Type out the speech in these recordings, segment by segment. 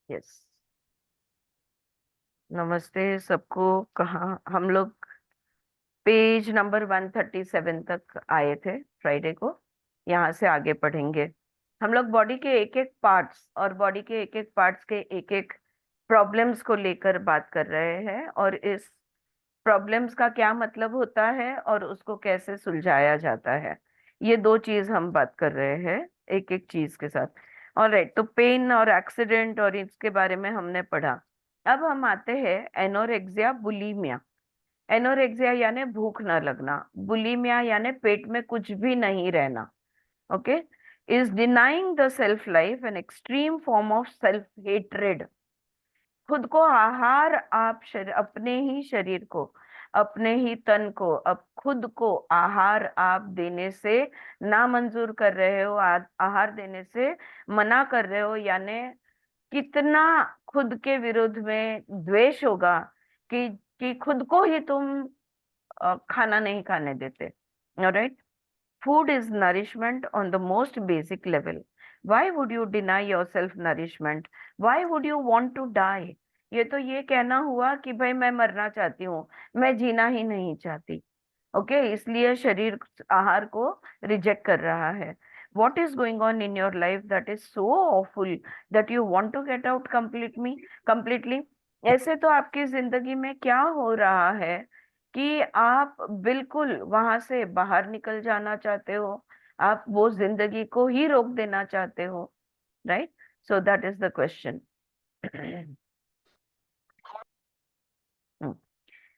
Yes, नमस्ते सबको। कहाँ हम लोग पेज नंबर 137 तक आए थे फ्राइडे को। यहाँ से आगे पढ़ेंगे। हम लोग बॉडी के एक एक पार्ट्स और बॉडी के एक एक पार्ट्स के एक एक प्रॉब्लम्स को लेकर बात कर रहे हैं, और इस प्रॉब्लम्स का क्या मतलब होता है और उसको कैसे सुलझाया जाता है। ये दो चीज हम बात कर रहे हैं एक एक चीज के साथ। ऑलराइट, तो पेन और एक्सीडेंट और इसके बारे में हमने पढ़ा। अब हम आते हैं एनोरेक्सिया बुलीमिया। एनोरेक्सिया यानी भूख न लगना, बुलीमिया यानी पेट में कुछ भी नहीं रहना। Okay, is denying the self life, an extreme form of self hatred. खुद को आहार आप अपने ही शरीर को, अपने ही तन को, अब खुद को आहार आप देने से नामंजूर कर रहे हो, आहार देने से मना कर रहे हो, यानी कितना खुद के विरुद्ध में द्वेष होगा कि खुद को ही तुम खाना नहीं खाने देते। Alright, food is nourishment on the most basic level. Why would you deny yourself nourishment? Why would you want to die? ये तो ये कहना हुआ कि भाई मैं मरना चाहती हूँ, मैं जीना ही नहीं चाहती। ओके, इसलिए शरीर आहार को रिजेक्ट कर रहा है। What is going on in your life that is so awful that you want to get out completely? ऐसे तो आपकी जिंदगी में क्या हो रहा है कि आप बिल्कुल वहां से बाहर निकल जाना चाहते हो, आप वो जिंदगी को ही रोक देना चाहते हो। Right, so that is the question.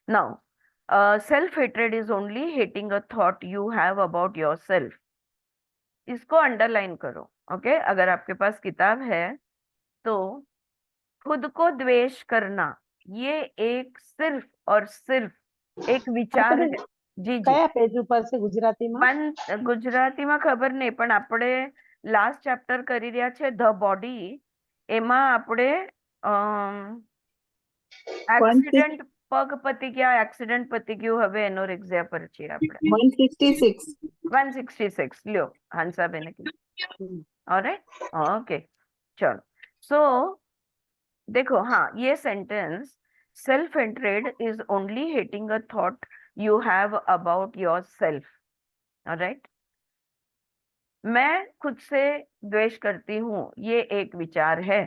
Now, self hatred is only hating a thought you have about your self. इसको अंडरलाइन करो। ओके, अगर आपके पास किताब है तो खुद को द्वेष करना ये एक सिर्फ और सिर्फ एक विचार है। जी जी। કયા પેજ ઉપર છે ગુજરાતીમાં? ગુજરાતીમાં ખબર નહીં, પણ આપણે લાસ્ટ ચેપ્ટર કરી રહ્યા છે ધ બોડી, એમાં આપણે એક્સિડન્ટ પગ પતી ગયા, એક્સિડન્ટ પતી ગયું, હવે એનોરેક્સિયા પર છીએ આપણે। 166. 166 લ્યો, હંસાબેને કીધું। ऑलराइट, ओके, चलो। सो देखो, हाँ, ये sentence self hatred is only hating a thought you have about your self. Alright, मैं खुद से द्वेष करती हूँ ये एक विचार है,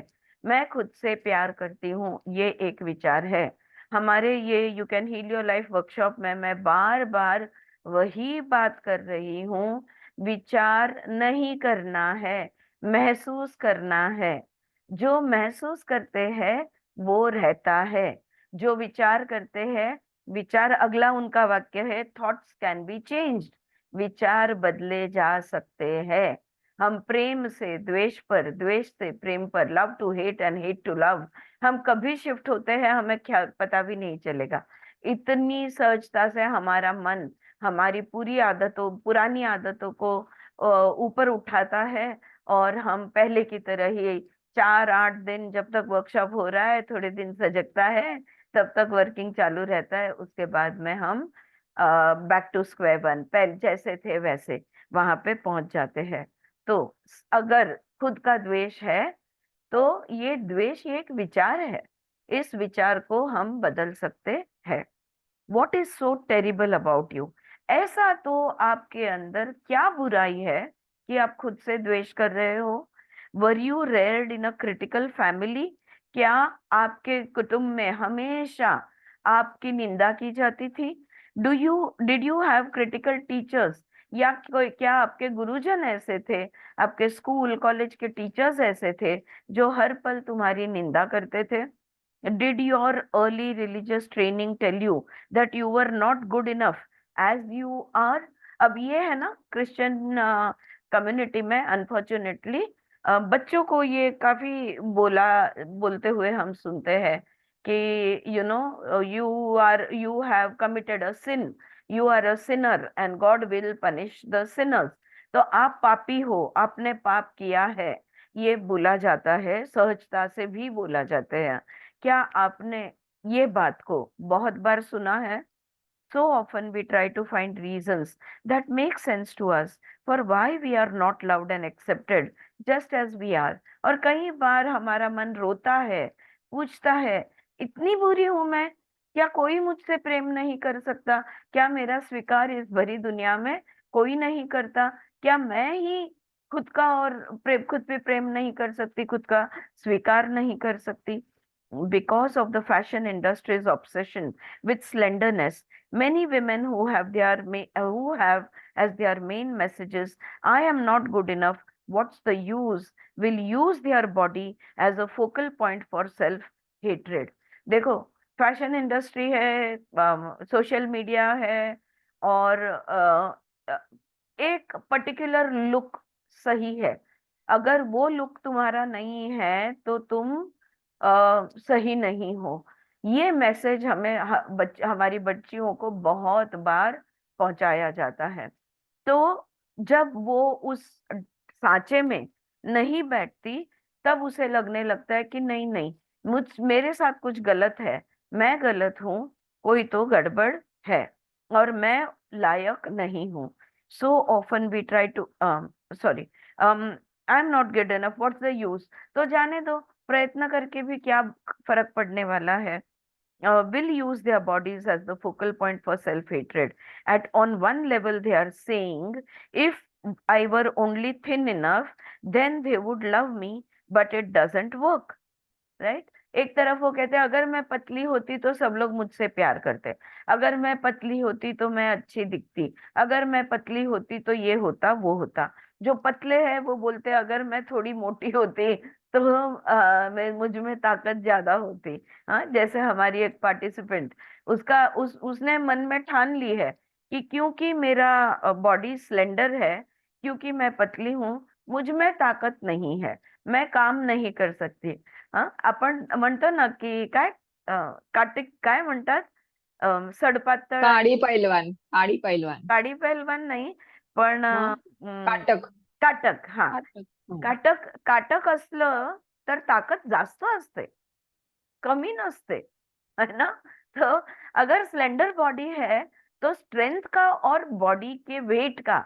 मैं खुद से प्यार करती हूँ ये एक विचार है। हमारे ये you can heal your life workshop में मैं बार बार वही बात कर रही हूँ। विचार नहीं करना है, महसूस करना है। जो महसूस करते हैं वो रहता है, जो विचार करते हैं, विचार अगला उनका वाक्य है, थॉट्स कैन बी चेंज्ड। विचार बदले जा सकते हैं। हम प्रेम से द्वेष पर, द्वेष से प्रेम पर, love to hate and hate to love, हम कभी शिफ्ट होते हैं हमें क्या पता भी नहीं चलेगा। इतनी सहजता से हमारा मन हमारी पूरी आदतों, पुरानी आदतों को ऊपर उठाता है, और हम पहले की तरह ही 4-8 दिन जब तक वर्कशॉप हो रहा है, थोड़े दिन सजगता है, तब तक वर्किंग चालू रहता है। उसके बाद में हम बैक टू स्क्वायर वन, पहले जैसे थे वैसे वहां पे पहुंच जाते हैं। तो अगर खुद का द्वेष है तो ये द्वेष ये एक विचार है, इस विचार को हम बदल सकते हैं। What is so terrible about you? ऐसा तो आपके अंदर क्या बुराई है कि आप खुद से द्वेष कर रहे हो? Were you reared in a critical family? क्या आपके कुटुंब में हमेशा आपकी निंदा की जाती थी? Did you have critical teachers? या कोई, क्या आपके गुरुजन ऐसे थे, आपके स्कूल कॉलेज के टीचर्स ऐसे थे जो हर पल तुम्हारी निंदा करते थे? Did your early religious training tell you that you were not good enough as you are? अब ये है ना, क्रिश्चियन कम्युनिटी में अनफॉर्चुनेटली बच्चों को ये काफी बोलते हुए हम सुनते हैं कि you have committed a sin, you are a sinner and God will punish the sinners. तो आप पापी हो, आपने पाप किया है, ये बोला जाता है, सहजता से भी बोला जाता है। क्या आपने ये बात को बहुत बार सुना है? So often we try to find reasons that make sense to us for why we are not loved and accepted just as we are. और कई बार हमारा मन रोता है, पूछता है, इतनी बुरी हूं मैं? क्या कोई मुझसे प्रेम नहीं कर सकता? क्या मेरा स्वीकार इस भरी दुनिया में कोई नहीं करता? क्या मैं ही खुद का और खुद पे प्रेम नहीं कर सकती, खुद का स्वीकार नहीं कर सकती? Because of the fashion industry's obsession with slenderness, many women who have as their main messages, I am not good enough, what's the use, will use their body as a focal point for self hatred. देखो, fashion industry है, social media है, और एक particular look सही है। अगर वो look तुम्हारा नहीं है तो तुम सही नहीं हो। ये मैसेज हमें हमारी बच्चियों को बहुत बार पहुंचाया जाता है। तो जब वो उस सांचे में नहीं बैठती, तब उसे लगने लगता है कि नहीं नहीं, मेरे साथ कुछ गलत है, मैं गलत हूँ, कोई तो गड़बड़ है और मैं लायक नहीं हूँ। So often we try to sorry I am not good enough, what's the use. तो जाने दो, प्रयत्न करके भी क्या फर्क पड़ने वाला है। Will use their bodies as the focal point for self-hatred. On one level, they are saying, if I were only thin enough, then they would love me, but it doesn't work, right? एक तरफ वो कहते हैं, अगर मैं पतली होती तो सब लोग मुझसे प्यार करते, अगर मैं पतली होती तो मैं अच्छी दिखती, अगर मैं पतली होती तो ये होता वो होता। जो पतले हैं वो बोलते, अगर मैं थोड़ी मोटी होती तो मैं मुझ में ताकत ज्यादा होती। हाँ, जैसे हमारी एक पार्टिसिपेंट, उसने मन में ठान ली है कि क्योंकि मेरा बॉडी स्लेंडर है, क्योंकि मैं पतली हूँ, मुझ में ताकत नहीं है, मैं काम नहीं कर सकती। हा, आपण म्हणतो ना की काय, कार्तिक काय म्हणतात, सडपातळ आणि काडी पैलवान, काडी पैलवान. काडी पैलवान नाही, पण मग काटक. काटक, हा, काटक. हं. काटक काटक असलं तर ताकद जास्त असते, कमी नसते, है ना? तो अगर स्लेंडर बॉडी है तो स्ट्रेंथ का और बॉडी के वेट का,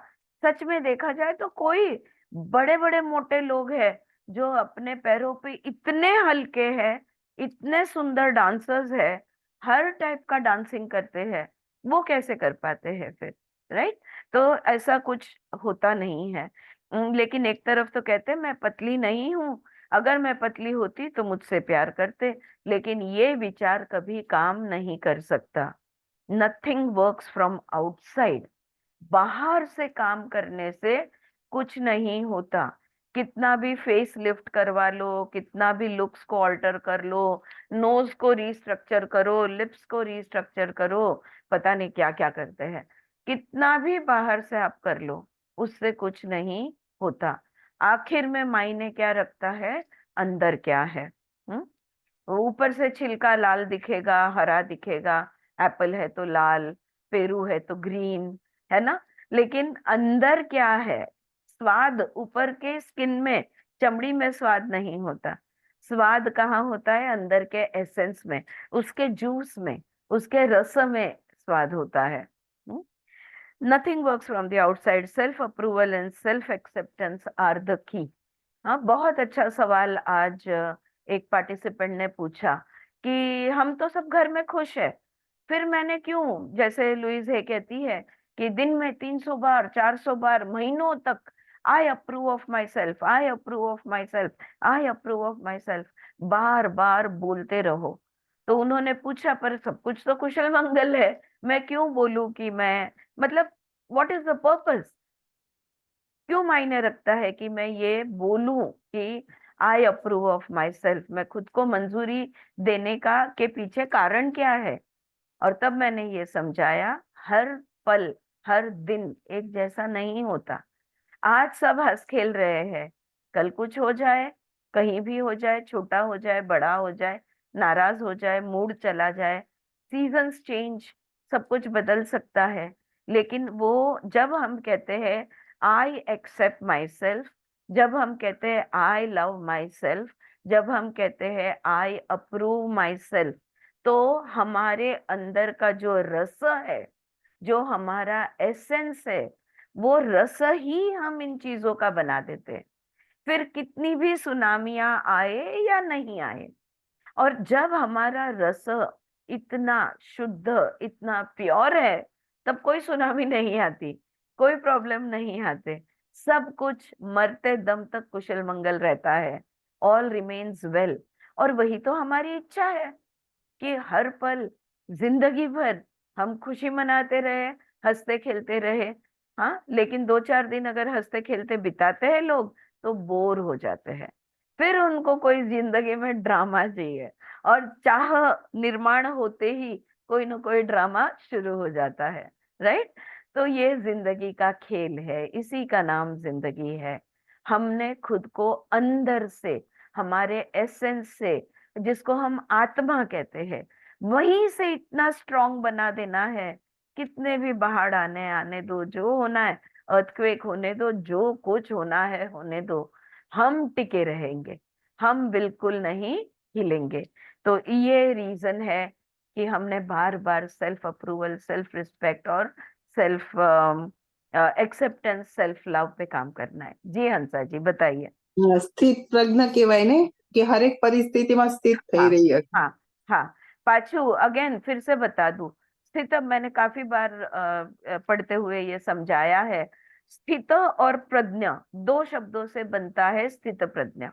सच में देखा जाए तो कोई बड़े बड़े मोटे लोग हैं जो अपने पैरों पे इतने हल्के हैं, इतने सुंदर डांसर्स है, हर टाइप का डांसिंग करते हैं, वो कैसे कर पाते हैं फिर, राइट? तो ऐसा कुछ होता नहीं है। लेकिन एक तरफ तो कहते हैं मैं पतली नहीं हूँ, अगर मैं पतली होती तो मुझसे प्यार करते, लेकिन ये विचार कभी काम नहीं कर सकता। नथिंग वर्क्स फ्रॉम आउटसाइड, बाहर से काम करने से कुछ नहीं होता। कितना भी फेस लिफ्ट करवा लो, कितना भी लुक्स को ऑल्टर कर लो, नोज को रिस्ट्रक्चर करो, लिप्स को रिस्ट्रक्चर करो, पता नहीं क्या क्या करते हैं, कितना भी बाहर से आप कर लो, उससे कुछ नहीं होता। आखिर में मायने क्या रखता है, अंदर क्या है। ऊपर से छिलका लाल दिखेगा, हरा दिखेगा, एप्पल है तो लाल, पेरू है तो ग्रीन, है ना? लेकिन अंदर क्या है, स्वाद ऊपर के स्किन में, चमड़ी में स्वाद नहीं होता। स्वाद कहाँ होता है, अंदर के एसेंस में, उसके जूस में, उसके रस में स्वाद होता है। Nothing works from the outside, self approval and self acceptance are the key. हाँ, बहुत अच्छा सवाल आज एक पार्टिसिपेंट ने पूछा कि हम तो सब घर में खुश है, फिर मैंने क्यों, जैसे लुइस है कहती है कि दिन में 300 बार, 400 बार, महीनों तक I approve of myself, I approve of myself, I approve of myself, बार बार बोलते रहो। तो उन्होंने पूछा, पर सब कुछ तो कुशल मंगल है, मैं क्यों बोलूं कि मैं, मतलब व्हाट इज द पर्पस, क्यों मायने रखता है कि मैं ये बोलूं कि आई अप्रूव ऑफ माई सेल्फ, मैं खुद को मंजूरी देने का के पीछे कारण क्या है? और तब मैंने ये समझाया, हर पल, हर दिन एक जैसा नहीं होता। आज सब हंस खेल रहे हैं, कल कुछ हो जाए, कहीं भी हो जाए, छोटा हो जाए, बड़ा हो जाए, नाराज हो जाए, मूड चला जाए, सीजन्स चेंज, सब कुछ बदल सकता है। लेकिन वो जब हम कहते हैं आई एक्सेप्ट माई सेल्फ, जब हम कहते हैं आई लव माई सेल्फ, जब हम कहते हैं आई अप्रूव माई सेल्फ, तो हमारे अंदर का जो रस है जो हमारा एसेंस है, वो रस ही हम इन चीजों का बना देते हैं। फिर कितनी भी सुनामियां आए या नहीं आए, और जब हमारा रस इतना शुद्ध, इतना प्योर है, तब कोई सुनामी नहीं आती, कोई प्रॉब्लम नहीं आते, सब कुछ मरते दम तक कुशल मंगल रहता है, ऑल रिमेन्स वेल। और वही तो हमारी इच्छा है कि हर पल, जिंदगी भर हम खुशी मनाते रहे, हंसते खेलते रहे। हाँ, लेकिन 2-4 दिन अगर हंसते खेलते बिताते हैं लोग, तो बोर हो जाते हैं। फिर उनको कोई जिंदगी में ड्रामा चाहिए, और चाह निर्माण होते ही कोई ना कोई ड्रामा शुरू हो जाता है। राइट? तो ये जिंदगी का खेल है, इसी का नाम जिंदगी है। हमने खुद को अंदर से, हमारे एसेंस से, जिसको हम आत्मा कहते हैं, वहीं से इतना स्ट्रांग बना देना है। कितने भी पहाड़ आने दो, जो होना है, अर्थक्वेक होने दो, जो कुछ होना है होने दो, हम टिके रहेंगे, हम बिल्कुल नहीं हिलेंगे। तो ये रीजन है कि हमने बार बार सेल्फ अप्रूवल, सेल्फ रिस्पेक्ट और सेल्फ एक्सेप्टेंस, सेल्फ लव पे काम करना है। जी हंसा जी, बताइए। સ્થિત પ્રજ્ઞ કહેવાય ને કે હરેક પરિસ્થિતિમાં સ્થિત થઈ हाँ રહી હતી। हाँ हाँ, पाचू अगेन फिर से बता दूं। स्थित, मैंने काफी बार पढ़ते हुए ये समझाया है। स्थित और प्रज्ञ, दो शब्दों से बनता है स्थित प्रज्ञ।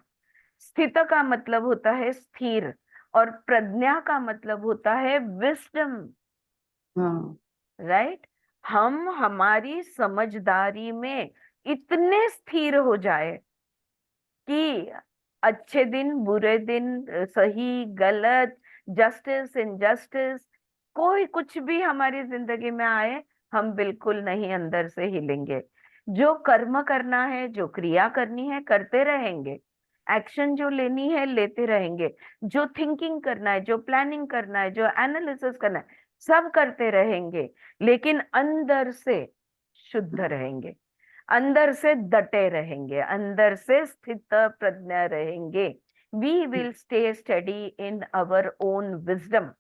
स्थित का मतलब होता है स्थिर, और प्रज्ञा का मतलब होता है विस्डम। હા राइट? हम हमारी समझदारी में इतने स्थिर हो जाए कि अच्छे दिन, बुरे दिन, सही गलत, जस्टिस इनजस्टिस, कोई कुछ भी हमारी जिंदगी में आए, हम बिल्कुल नहीं अंदर से हिलेंगे। जो कर्म करना है, जो क्रिया करनी है, करते रहेंगे। एक्शन जो लेनी है, लेते रहेंगे। जो थिंकिंग करना है, जो प्लानिंग करना है, जो एनालिसिस करना है, सब करते रहेंगे। लेकिन अंदर से शुद्ध रहेंगे, अंदर से डटे रहेंगे, अंदर से स्थित प्रज्ञ रहेंगे। We will stay steady in our own wisdom.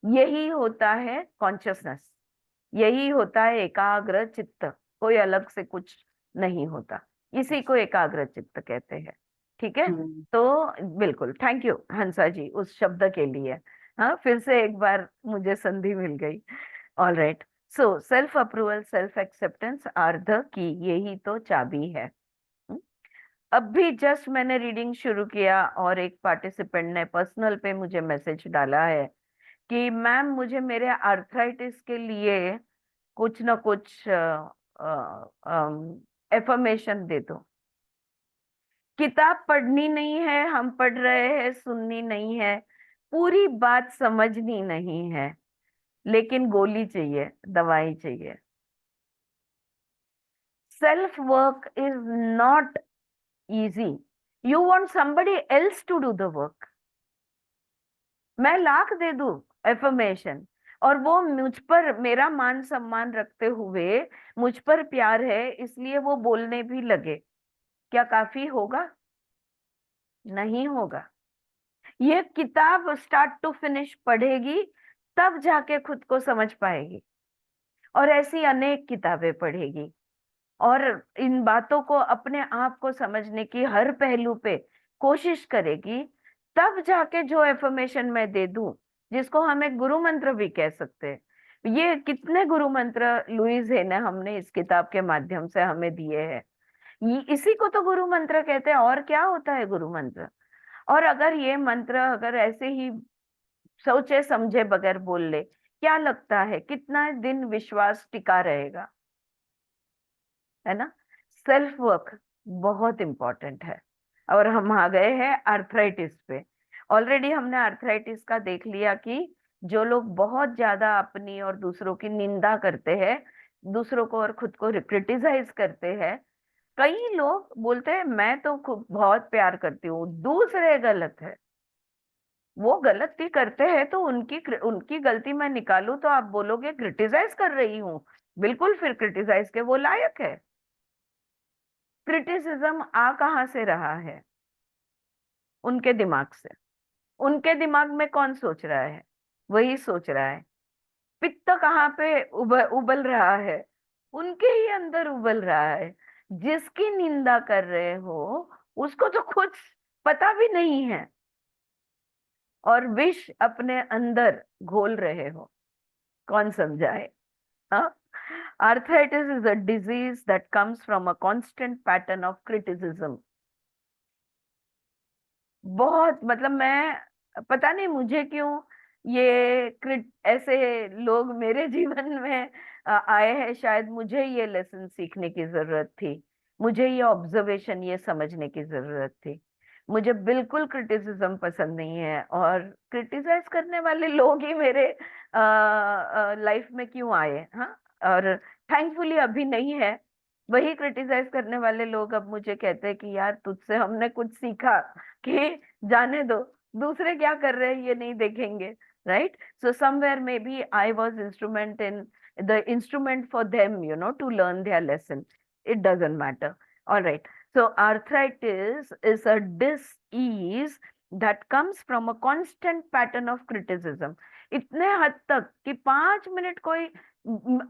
यही होता है कॉन्शियसनेस, यही होता है एकाग्र चित्त। कोई अलग से कुछ नहीं होता, इसी को एकाग्र चित्त कहते हैं। ठीक है? હમ, तो बिल्कुल, थैंक यू हंसा जी उस शब्द के लिए। हाँ, फिर से एक बार मुझे संधि मिल गई। All right. So self approval, self acceptance are the key, यही तो चाबी है। हम्म? अब भी जस्ट मैंने रीडिंग शुरू किया, और एक पार्टिसिपेंट ने पर्सनल पे मुझे मैसेज डाला है कि मैम, मुझे मेरे आर्थराइटिस के लिए कुछ ना कुछ एफर्मेशन दे दो। किताब पढ़नी नहीं है, हम पढ़ रहे हैं, सुननी नहीं है, पूरी बात समझनी नहीं है, लेकिन गोली चाहिए, दवाई चाहिए। Self work is not easy. You want somebody else to do the work। मैं लाख दे दूं एफर्मेशन, और वो मुझ पर मेरा मान सम्मान रखते हुए, मुझ पर प्यार है इसलिए वो बोलने भी लगे, क्या काफी होगा? नहीं होगा। ये किताब स्टार्ट टू फिनिश पढ़ेगी, तब जाके खुद को समझ पाएगी, और ऐसी अनेक किताबें पढ़ेगी, और इन बातों को, अपने आप को समझने की हर पहलू पे कोशिश करेगी, तब जाके जो एफर्मेशन मैं दे दूं, जिसको हम एक गुरु मंत्र भी कह सकते हैं। ये कितने गुरु मंत्र लुइस है ने हमने इस किताब के माध्यम से हमें दिए हैं। इसी को तो गुरु मंत्र कहते हैं। और क्या होता है गुरु मंत्र? और अगर ये मंत्र अगर ऐसे ही सोचे समझे बगैर बोल ले, क्या लगता है कितना दिन विश्वास टिका रहेगा? है ना? सेल्फ वर्क बहुत इंपॉर्टेंट है। और हम आ गए हैं आर्थराइटिस पे। ऑलरेडी हमने आर्थराइटिस का देख लिया कि जो लोग बहुत ज्यादा अपनी और दूसरों की निंदा करते हैं, दूसरों को और खुद को क्रिटिसाइज करते हैं, कई लोग बोलते हैं मैं तो खूब बहुत प्यार करती हूँ, दूसरे गलत है। वो गलती करते हैं तो उनकी उनकी गलती मैं निकालूं तो आप बोलोगे क्रिटिसाइज कर रही हूँ। बिल्कुल, फिर क्रिटिसाइज के वो लायक है। क्रिटिसिज्म आ कहाँ से रहा है? उनके दिमाग से। उनके दिमाग में कौन सोच रहा है? वही सोच रहा है पित्त कहाँ पे उबल रहा है, उनके ही अंदर उबल रहा है। जिसकी निंदा कर रहे हो उसको तो कुछ पता भी नहीं है और विष अपने अंदर घोल रहे हो। कौन समझाए? हाँ, arthritis is a disease that comes from a constant pattern of criticism. बहुत मतलब मैं पता नहीं मुझे क्यों ये ऐसे लोग मेरे जीवन में आए हैं। शायद मुझे ये लेसन सीखने की जरूरत थी, मुझे ये ऑब्जर्वेशन, ये समझने की जरूरत थी। मुझे बिल्कुल क्रिटिसिज्म पसंद नहीं है और क्रिटिसाइज करने वाले लोग ही मेरे लाइफ में क्यों आए। हाँ, और थैंकफुली अभी नहीं है। वही क्रिटिसाइज करने वाले लोग अब मुझे कहते हैं कि यार तुझसे हमने कुछ सीखा, कि जाने दो, दूसरे क्या कर रहे हैं ये नहीं देखेंगे। Right? So somewhere maybe I was instrument in the instrument for them, to learn their lesson. It doesn't matter. All right. So arthritis is a disease that comes from a constant pattern of criticism. इतने हद तक कि 5 minute कोई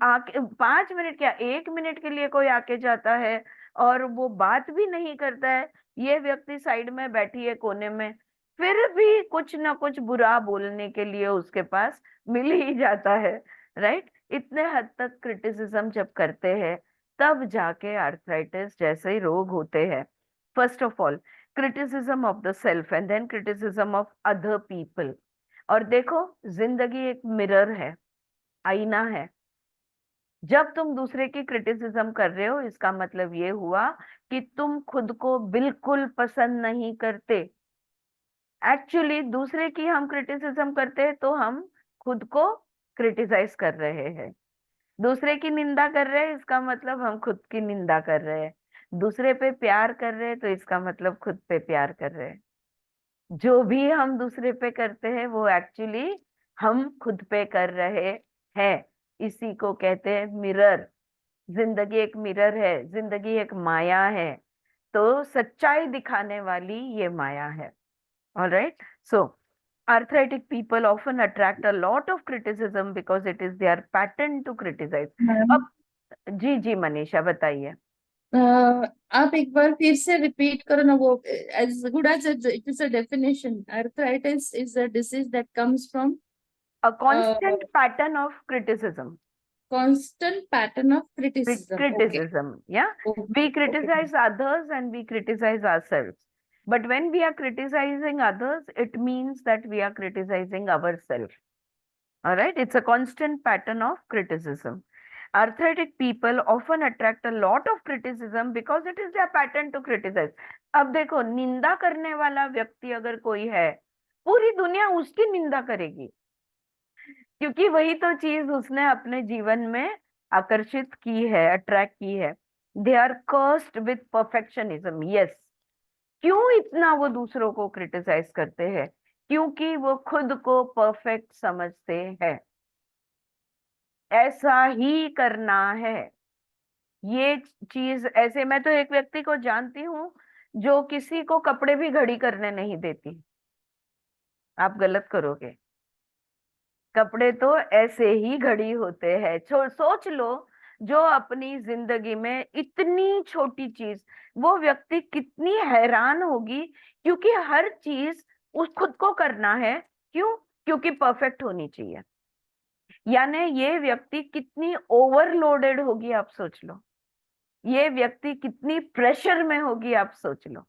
आके, 5 minute क्या 1 minute के लिए कोई आके जाता है और वो बात भी नहीं करता है, ये व्यक्ति साइड में बैठी है कोने में, फिर भी कुछ ना कुछ बुरा बोलने के लिए उसके पास मिल ही जाता है। राइट? इतने हद तक क्रिटिसिज्म जब करते हैं तब जाके आर्थराइटिस जैसे रोग होते हैं। First of all criticism of the self and then criticism of other people. और देखो, जिंदगी एक मिरर है, आईना है। जब तुम दूसरे की क्रिटिसिज्म कर रहे हो इसका मतलब ये हुआ कि तुम खुद को बिल्कुल पसंद नहीं करते। एक्चुअली दूसरे की हम क्रिटिसिज्म करते हैं तो हम खुद को क्रिटिसाइज कर रहे हैं। दूसरे की निंदा कर रहे हैं इसका मतलब हम खुद की निंदा कर रहे हैं। दूसरे पे प्यार कर रहे हैं तो इसका मतलब खुद पे प्यार कर रहे हैं। जो भी हम दूसरे पे करते हैं वो एक्चुअली हम खुद पे कर रहे हैं। इसी को कहते हैं मिरर। जिंदगी एक मिरर है, जिंदगी एक माया है, तो सच्चाई दिखाने वाली ये माया है। Alright? So arthritic people often attract a lot of criticism because it is their pattern to criticize. Ma'am अब जी जी मनीषा बताइए। आप एक बार फिर से रिपीट करो ना वो as good as it is a definition arthritis is a disease that comes from A constant pattern of criticism. constant pattern of criticism. Okay. Criticism, yeah. Okay. We criticize others and we criticize ourselves. But when we are criticizing others, it means that we are criticizing ourselves. All right? It's a constant pattern of criticism. Arthritic people often attract a lot of criticism because it is their pattern to criticize. अब देखो, निंदा करने वाला व्यक्ति अगर कोई है, पूरी दुनिया उसकी निंदा करेगी, क्योंकि वही तो चीज उसने अपने जीवन में आकर्षित की है, अट्रैक्ट की है। They are cursed with perfectionism. Yes. क्यों इतना वो दूसरों को क्रिटिसाइज करते हैं? क्योंकि वो खुद को परफेक्ट समझते हैं। ऐसा ही करना है। ये चीज ऐसे, मैं तो एक व्यक्ति को जानती हूँ जो किसी को कपड़े भी घड़ी करने नहीं देती। आप गलत करोगे, कपड़े तो ऐसे ही घड़ी होते हैं। सोच लो, जो अपनी जिंदगी में इतनी छोटी चीज, वो व्यक्ति कितनी हैरान होगी, क्योंकि हर चीज उस खुद को करना है। क्यों? क्योंकि परफेक्ट होनी चाहिए। यानी ये व्यक्ति कितनी ओवरलोडेड होगी, आप सोच लो। ये व्यक्ति कितनी प्रेशर में होगी, आप सोच लो।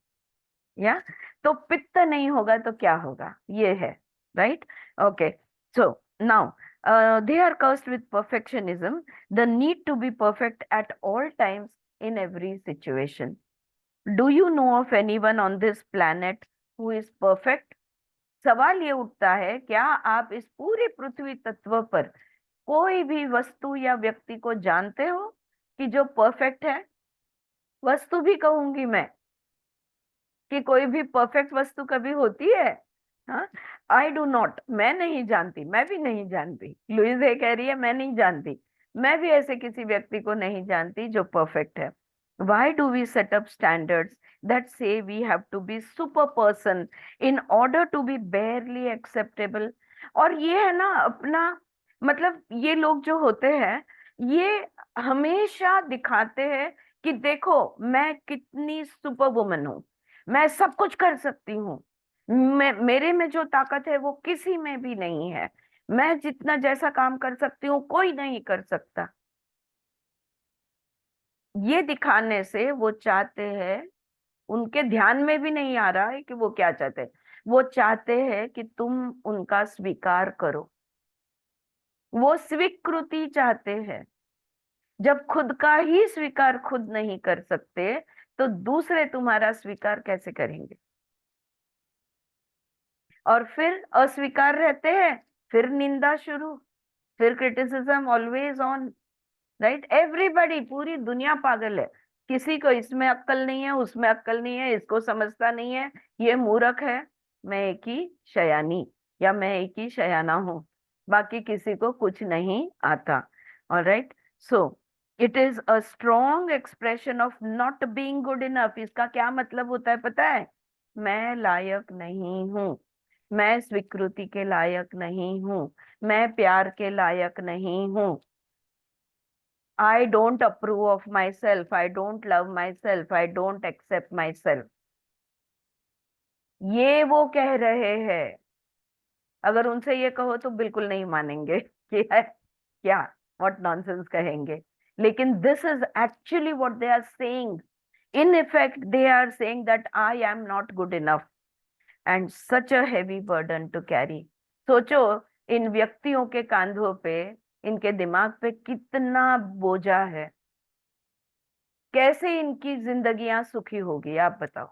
या तो पित्त नहीं होगा तो क्या होगा, ये है। Right? Okay, so now they are cursed with perfectionism, the need to be perfect at all times in every situation. Do you know of anyone on this planet who is perfect? सवाल ये उठता है, क्या आप इस पूरे पृथ्वी तत्व पर कोई भी वस्तु या व्यक्ति को जानते हो कि जो परफेक्ट है? वस्तु भी कहूंगी मैं, कि कोई भी परफेक्ट वस्तु कभी होती है? हाँ, आई डू नॉट, मैं नहीं जानती, मैं भी नहीं जानती। लुइस ये कह रही है मैं नहीं जानती, मैं भी ऐसे किसी व्यक्ति को नहीं जानती जो परफेक्ट है। Why do we set up standards that say we have to be super person in order to be barely acceptable? और ये है ना अपना मतलब ये लोग जो होते हैं, ये हमेशा दिखाते हैं कि देखो मैं कितनी सुपर वुमन हूँ, मैं सब कुछ कर सकती हूँ, मैं मेरे में जो ताकत है वो किसी में भी नहीं है, मैं जितना जैसा काम कर सकती हूँ कोई नहीं कर सकता। ये दिखाने से वो चाहते हैं, उनके ध्यान में भी नहीं आ रहा है कि वो क्या चाहते हैं, वो चाहते हैं कि तुम उनका स्वीकार करो, वो स्वीकृति चाहते हैं। जब खुद का ही स्वीकार खुद नहीं कर सकते तो दूसरे तुम्हारा स्वीकार कैसे करेंगे? और फिर अस्वीकार रहते हैं, फिर निंदा शुरू, फिर criticism always on, right? Everybody, पूरी दुनिया पागल है, किसी को इसमें अक्ल नहीं है, उसमें अक्ल नहीं है, इसको समझता नहीं है, ये मूर्ख है, मैं एक ही शयानी या मैं एक ही शयाना हूं, बाकी किसी को कुछ नहीं आता। Alright, so it is a strong expression of not being good enough. इसका क्या मतलब होता है पता है? मैं लायक नहीं हूँ, मैं स्वीकृति के लायक नहीं हूँ, मैं प्यार के लायक नहीं हूँ, I don't approve of myself, I don't love myself, I don't accept myself। ये वो कह रहे हैं। अगर उनसे ये कहो तो बिल्कुल नहीं मानेंगे कि है क्या, व्हाट नॉनसेंस कहेंगे। लेकिन this is actually what they are saying. In effect they are saying that I am not good enough, and such a heavy burden to carry. सोचो, इन व्यक्तियों के कांधों पे, इनके दिमाग पे कितना बोझा है, कैसे इनकी जिंदगियां सुखी होगी आप बताओ,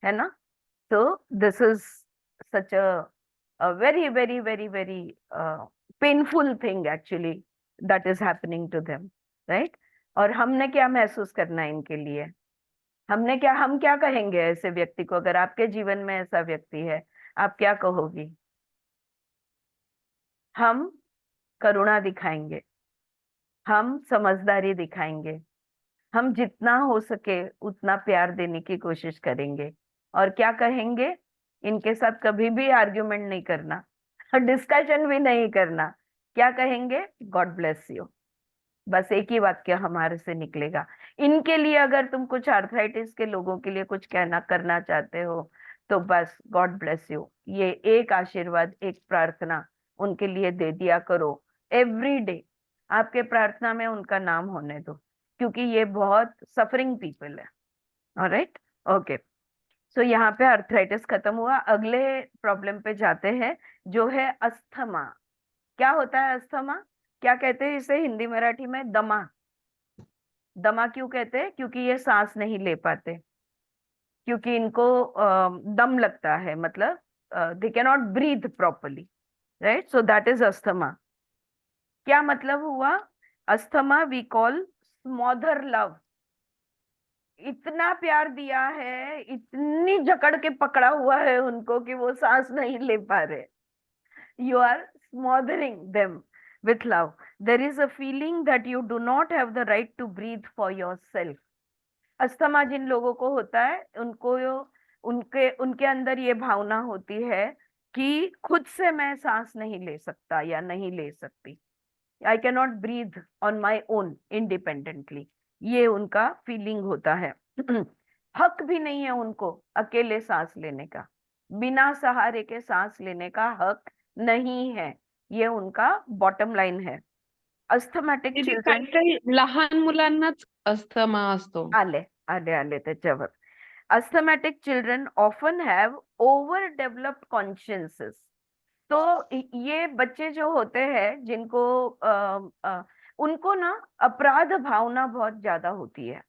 है ना? तो this is such a very very very very painful thing actually that is happening to them, right? और हमने क्या महसूस करना है इनके लिए? हम क्या कहेंगे ऐसे व्यक्ति को? अगर आपके जीवन में ऐसा व्यक्ति है, आप क्या कहोगी? हम करुणा दिखाएंगे, हम समझदारी दिखाएंगे, हम जितना हो सके उतना प्यार देने की कोशिश करेंगे। और क्या कहेंगे? इनके साथ कभी भी आर्ग्यूमेंट नहीं करना, डिस्कशन भी नहीं करना। क्या कहेंगे? God bless you. बस एक ही वाक्य हमारे से निकलेगा। इनके लिए अगर तुम कुछ आर्थराइटिस के लोगों के लिए कुछ कहना करना चाहते हो तो बस गॉड ब्लेस यू, ये एक आशीर्वाद, एक प्रार्थना उनके लिए दे दिया करो एवरी डे। आपके प्रार्थना में उनका नाम होने दो, क्योंकि ये बहुत सफरिंग पीपल है। All right, okay. सो यहाँ पे आर्थराइटिस खत्म हुआ। अगले प्रॉब्लम पे जाते हैं, जो है अस्थमा। क्या होता है अस्थमा? क्या कहते हैं इसे हिंदी मराठी में? दमा। दमा क्यों कहते हैं? क्योंकि ये सांस नहीं ले पाते, क्योंकि इनको दम लगता है, मतलब they can not breathe properly, right? So that is asthma. क्या मतलब हुआ? Asthma we call smother love. इतना प्यार दिया है, इतनी जकड़ के पकड़ा हुआ है उनको कि वो सांस नहीं ले पा रहे। You are smothering them with love. There is a feeling that you do not have the right to breathe for yourself. Asthma जिन लोगों को होता है, उनके उनके अंदर ये भावना होती है कि खुद से मैं सांस नहीं ले सकता या नहीं ले सकती। I can not breathe on my own independently, ये उनका फीलिंग होता है। हक भी नहीं है उनको अकेले सांस लेने का, बिना सहारे के सांस लेने का हक नहीं है, ये उनका बॉटम लाइन है। अस्थमॅटिक दीदी चिल्ड्रन, काही काही लहान मुलांनाच अस्थमा असतो. आले आले आले त्याच्यावर। Asthmatic children often have over developed consciences. तो ये बच्चे जो होते हैं जिनको उनको ना अपराध भावना बहुत ज्यादा होती है।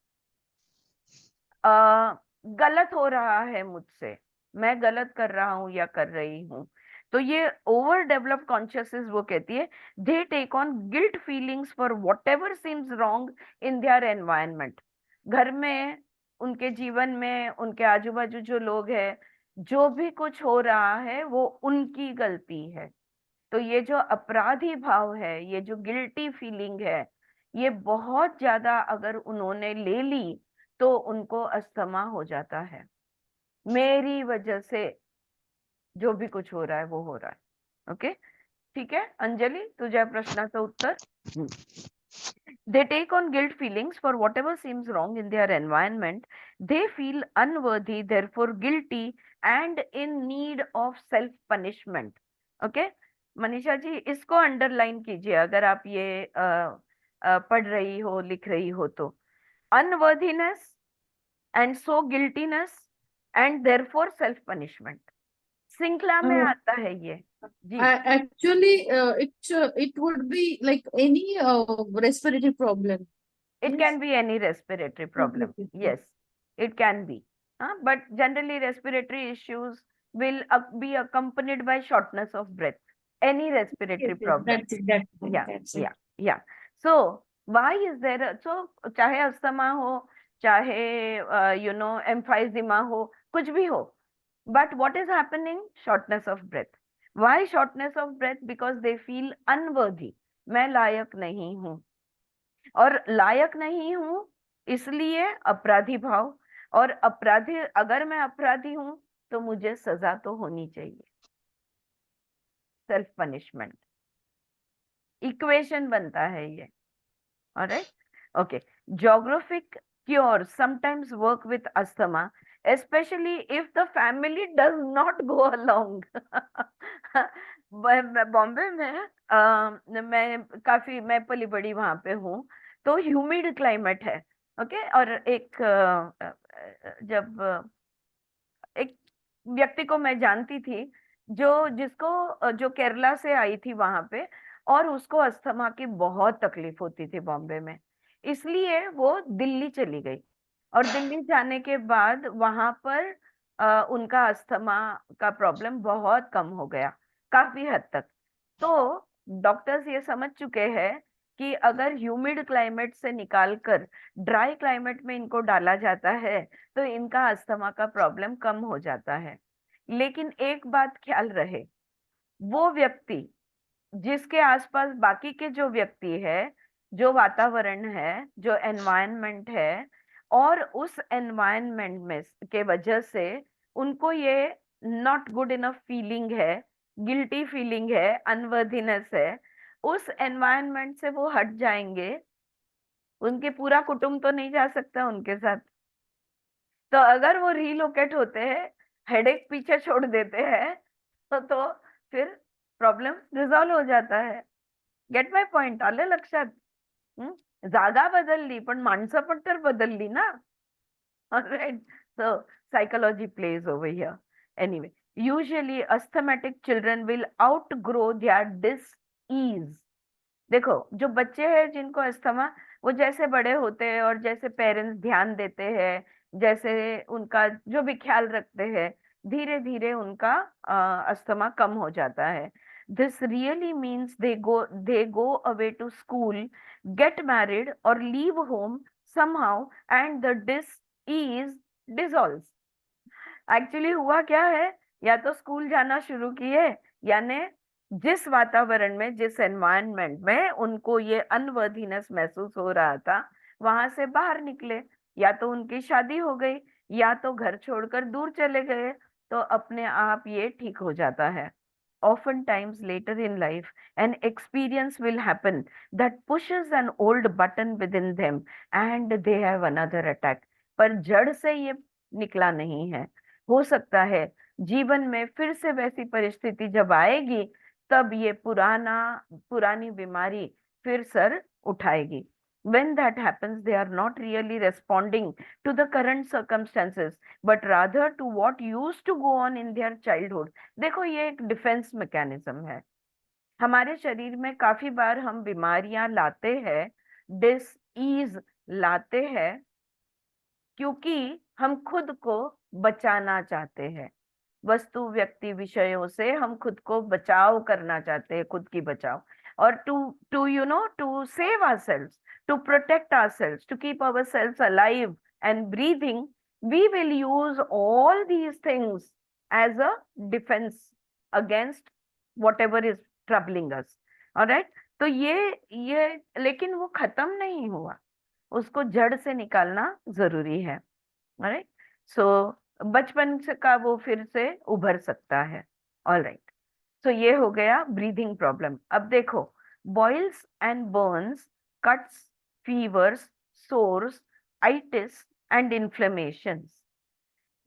गलत हो रहा है मुझसे, मैं गलत कर रहा हूं या कर रही हूँ, तो ये ओवर डेवलप्ड कॉन्शियसनेस वो कहती है they take on guilt feelings for whatever seems wrong in their environment. घर में, उनके जीवन में, उनके आजू बाजू जो लोग हैं, जो भी कुछ हो रहा है वो उनकी गलती है। तो ये जो अपराधी भाव है, ये जो गिल्टी फीलिंग है, ये बहुत ज्यादा अगर उन्होंने ले ली तो उनको अस्थमा हो जाता है। मेरी वजह से जो भी कुछ हो रहा है वो हो रहा है। ओके, ठीक है अंजली, तुझ्या प्रश्नाचं उत्तर. They take on guilt feelings for whatever seems wrong in their environment. They feel unworthy, therefore guilty and in need of self punishment. Okay, Manisha ji इसको अंडरलाइन कीजिए अगर आप ये पढ़ रही हो, लिख रही हो तो. Unworthiness and so guiltiness and therefore self punishment. श्रृंखला में आता है ये जी. Actually, it would be like any respiratory problem. It can be any respiratory problem. yes. Yes, it can be. But generally, respiratory issues will be accompanied by shortness of breath. Any respiratory problem. That's it. That's it. Yeah, That's it. yeah. So, why is there so चाहे asthma हो, चाहे emphysema हो, कुछ भी हो. But what is happening? Shortness of breath. Why shortness of breath? Because they feel unworthy. मैं लायक नहीं हूँ. और लायक नहीं हूं इसलिए अपराधी भाव. और अपराधी, अगर मैं अपराधी हूं तो मुझे सजा तो होनी चाहिए. सेल्फ पनिशमेंट इक्वेशन बनता है ये. Alright, okay. Geographic cure sometimes work with asthma, especially if the family does not go along. Bombay में मैं पली बड़ी वहां पे हूँ, तो ह्यूमिड क्लाइमेट है. ओके, और जब एक व्यक्ति को मैं जानती थी जो केरला से आई थी वहां पे, और उसको अस्थमा की बहुत तकलीफ होती थी बॉम्बे में, इसलिए वो दिल्ली चली गई. और दिल्ली जाने के बाद वहां पर उनका अस्थमा का प्रॉब्लम बहुत कम हो गया, काफी हद तक. तो डॉक्टर्स ये समझ चुके हैं कि अगर ह्यूमिड क्लाइमेट से निकालकर ड्राई क्लाइमेट में इनको डाला जाता है तो इनका अस्थमा का प्रॉब्लम कम हो जाता है. लेकिन एक बात ख्याल रहे, वो व्यक्ति जिसके आसपास बाकी के जो व्यक्ति है, जो वातावरण है, जो एनवायरनमेंट है, और उस एनवायरनमेंट में के वजह से उनको ये नॉट गुड इनफ फीलिंग है, गिल्टी फीलिंग है, अनवर्दीनेस है, उस एनवायरनमेंट से वो हट जाएंगे. उनके पूरा कुटुंब तो नहीं जा सकता उनके साथ. तो अगर वो रीलोकेट होते हैं, हेडेक पीछे छोड़ देते हैं, तो फिर प्रॉब्लम रिझॉल्व हो जाता है. Gate my point? आलं लक्षात? जागा बदलली पण माणसं पण तर बदलली ना. Alright, so psychology plays over here. Anyway, usually asthmatic children will outgrow their dis-ease. देखो, जो बच्चे हैं जिनको अस्थमा, वो जैसे बड़े होते हैं और जैसे पेरेंट्स ध्यान देते हैं, जैसे उनका जो भी ख्याल रखते हैं, धीरे धीरे उनका अस्थमा कम हो जाता है. This really means they go away to school, get married or leave home somehow and the dis-ease dissolves. Actually हुआ क्या है, या तो स्कूल जाना शुरू किए, यानी जिस वातावरण में, जिस एनवायरनमेंट में उनको ये अनवर्दीनेस महसूस हो रहा था, वहां से बाहर निकले, या तो उनकी शादी हो गई, या तो घर छोड़कर दूर चले गए, तो अपने आप ये ठीक हो जाता है. Oftentimes later in life, an experience will happen that pushes an old button within them and they have another attack. पर जड़ से ये निकला नहीं है. हो सकता है जीवन में फिर से वैसी परिस्थिति जब आएगी, तब ये पुरानी बीमारी फिर सर उठाएगी. When that happens, they are not really responding to the current circumstances, but rather to what used to go on in their childhood. देखो, ये एक डिफेंस मैकेनिज्म है. हमारे शरीर में काफी बार हम बीमारियां लाते हैं, डिस-ईज लाते हैं, क्योंकि हम खुद को बचाना चाहते हैं. वस्तु, व्यक्ति, विषयों से हम खुद को बचाव करना चाहते हैं, खुद की बचाव. और to save ourselves, to protect ourselves, to keep ourselves alive and breathing, we will use all these things as a defense against whatever is troubling us. Alright, तो ये लेकिन वो खत्म नहीं हुआ, उसको जड़ से निकालना जरूरी है. Alright, so बचपन का वो फिर से उभर सकता है. ऑलराइट, तो ये हो गया ब्रीदिंग प्रॉब्लम। अब देखो, boils and burns, cuts, fevers, sores, itis and inflammations.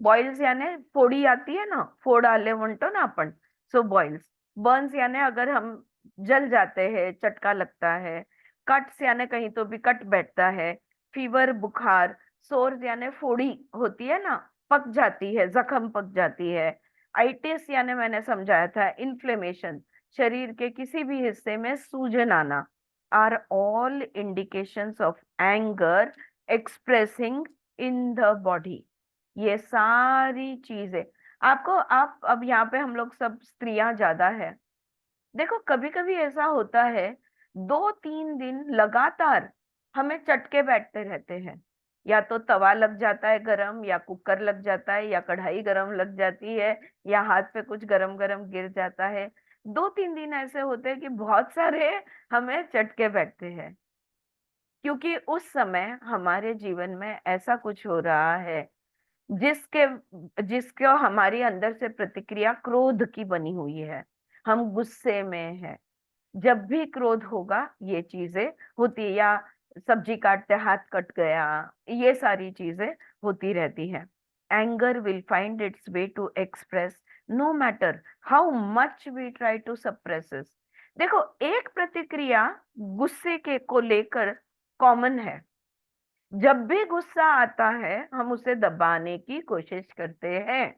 Boils यानी फोड़ी आती है ना, फोड़ आले म्हणतो ना आपण, सो बॉइल्स। बर्न्स यानी अगर हम जल जाते हैं, चटका लगता है। कट्स यानी कहीं तो भी कट बैठता है। फीवर बुखार। सोर्स यानी फोड़ी होती है ना, पक जाती है, जख्म पक जाती है। आइटिस यानी मैंने समझाया था, इन्फ्लेमेशन, शरीर के किसी भी हिस्से में सूजन आना। Are all indications of anger expressing in the body. ये सारी चीजें आपको, आप अब यहाँ पे हम लोग सब स्त्रियां ज्यादा है। देखो कभी कभी ऐसा होता है, 2-3 दिन लगातार हमें चटके बैठते रहते हैं। या तो तवा लग जाता है गरम, या कुकर लग जाता है, या कढ़ाई गरम लग जाती है, या हाथ पे कुछ गरम गरम गिर जाता है। 2-3 दिन ऐसे होते हैं कि बहुत सारे हमें चटके बैठते हैं, क्योंकि उस समय हमारे जीवन में ऐसा कुछ हो रहा है जिसके जिसको हमारी अंदर से प्रतिक्रिया क्रोध की बनी हुई है। हम गुस्से में है। जब भी क्रोध होगा ये चीजें होती है, या सब्जी काटते हाथ कट गया, ये सारी चीजें होती रहती है। Anger will find its way to express, no matter how much we try to suppress it. देखो, एक प्रतिक्रिया गुस्से के को लेकर कॉमन है। जब भी गुस्सा आता है हम उसे दबाने की कोशिश करते हैं,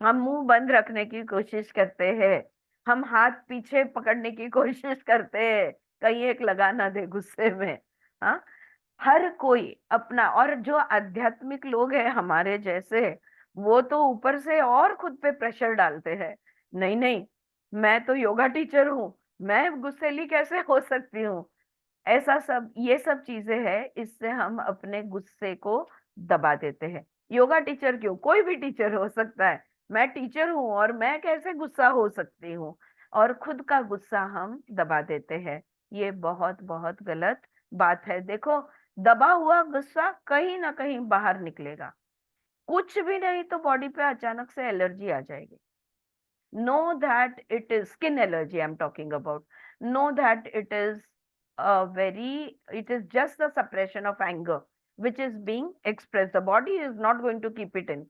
हम मुंह बंद रखने की कोशिश करते हैं, हम हाथ पीछे पकड़ने की कोशिश करते हैं, कहीं एक लगा ना दे गुस्से में। हाँ, हर कोई अपना, और जो आध्यात्मिक लोग हैं हमारे जैसे, वो तो ऊपर से और खुद पे प्रेशर डालते हैं। नहीं नहीं, मैं तो योगा टीचर हूँ, मैं गुस्सैली कैसे हो सकती हूँ। ऐसा सब, ये सब चीजें हैं, इससे हम अपने गुस्से को दबा देते हैं। योगा टीचर क्यों, कोई भी टीचर हो सकता है। मैं टीचर हूं और मैं कैसे गुस्सा हो सकती हूँ, और खुद का गुस्सा हम दबा देते हैं। ये बहुत बहुत गलत बात है। देखो, दबा हुआ गुस्सा कहीं ना कहीं बाहर निकलेगा। कुछ भी नहीं तो बॉडी पे अचानक से एलर्जी आ जाएगी। know that it is skin allergy I'm talking about. Know that it is just the suppression of anger which is being expressed. The body is not going to keep it in.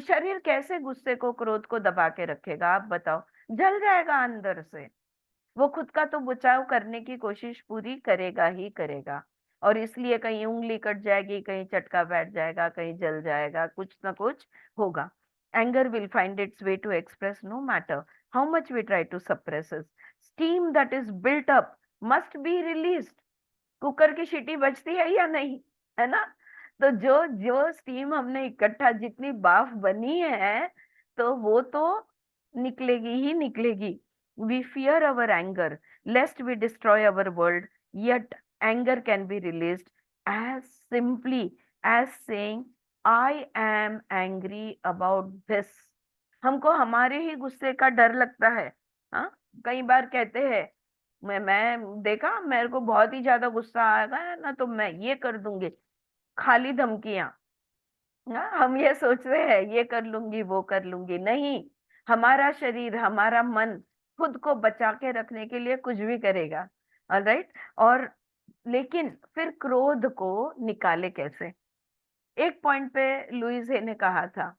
शरीर कैसे गुस्से को, क्रोध को दबा के रखेगा, आप बताओ। जल जाएगा अंदर से। वो खुद का तो बचाव करने की कोशिश पूरी करेगा ही करेगा, और इसलिए कहीं उंगली कट जाएगी, कहीं चटका बैठ जाएगा, कहीं जल जाएगा, कुछ ना कुछ होगा। Anger will find its way to express no matter how much we try to suppress it. Steam that is built up must be released. Cooker की सीटी बजती है या नहीं, है ना? तो जो जो स्टीम हमने इकट्ठा, जितनी भाप बनी है, तो वो तो निकलेगी ही निकलेगी। We fear our anger lest we destroy our world, yet anger can be released as simply as saying I am angry about this. हमको हमारे ही गुस्से का डर लगता है। हाँ, कई बार कहते हैं, मैं देखा, मेरे को बहुत ही ज्यादा गुस्सा आएगा ना तो मैं ये कर दूंगी। खाली धमकियां। हाँ, हम ये सोच रहे हैं ये कर लूंगी वो कर लूंगी। नहीं, हमारा शरीर, हमारा मन खुद को बचा के रखने के लिए कुछ भी करेगा। ऑलराइट। और लेकिन फिर क्रोध को निकाले कैसे? एक पॉइंट पे लुइस हे ने कहा था,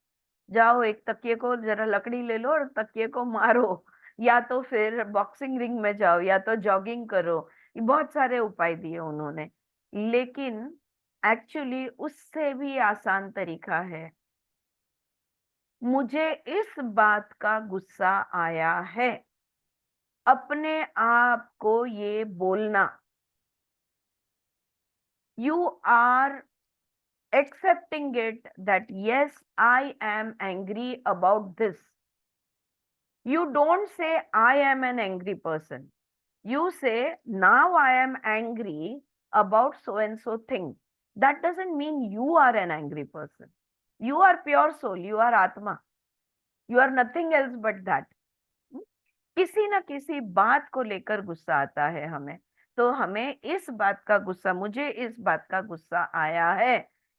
जाओ एक तकिए को जरा लकड़ी ले लो और तकिए को मारो, या तो फिर बॉक्सिंग रिंग में जाओ, या तो जॉगिंग करो। ये बहुत सारे उपाय दिए उन्होंने, लेकिन एक्चुअली उससे भी आसान तरीका है। मुझे इस बात का गुस्सा आया है, अपने आप को ये बोलना, you are accepting it that yes, I am angry about this. You don't say I am an angry person. You say now I am angry about so and so thing. That doesn't mean you are an angry person. You are pure soul, you are Atma. You are nothing else but that. किसी ना किसी बात को लेकर गुस्सा आता है हमें, तो हमें इस बात का गुस्सा, मुझे इस बात का गुस्सा आया है,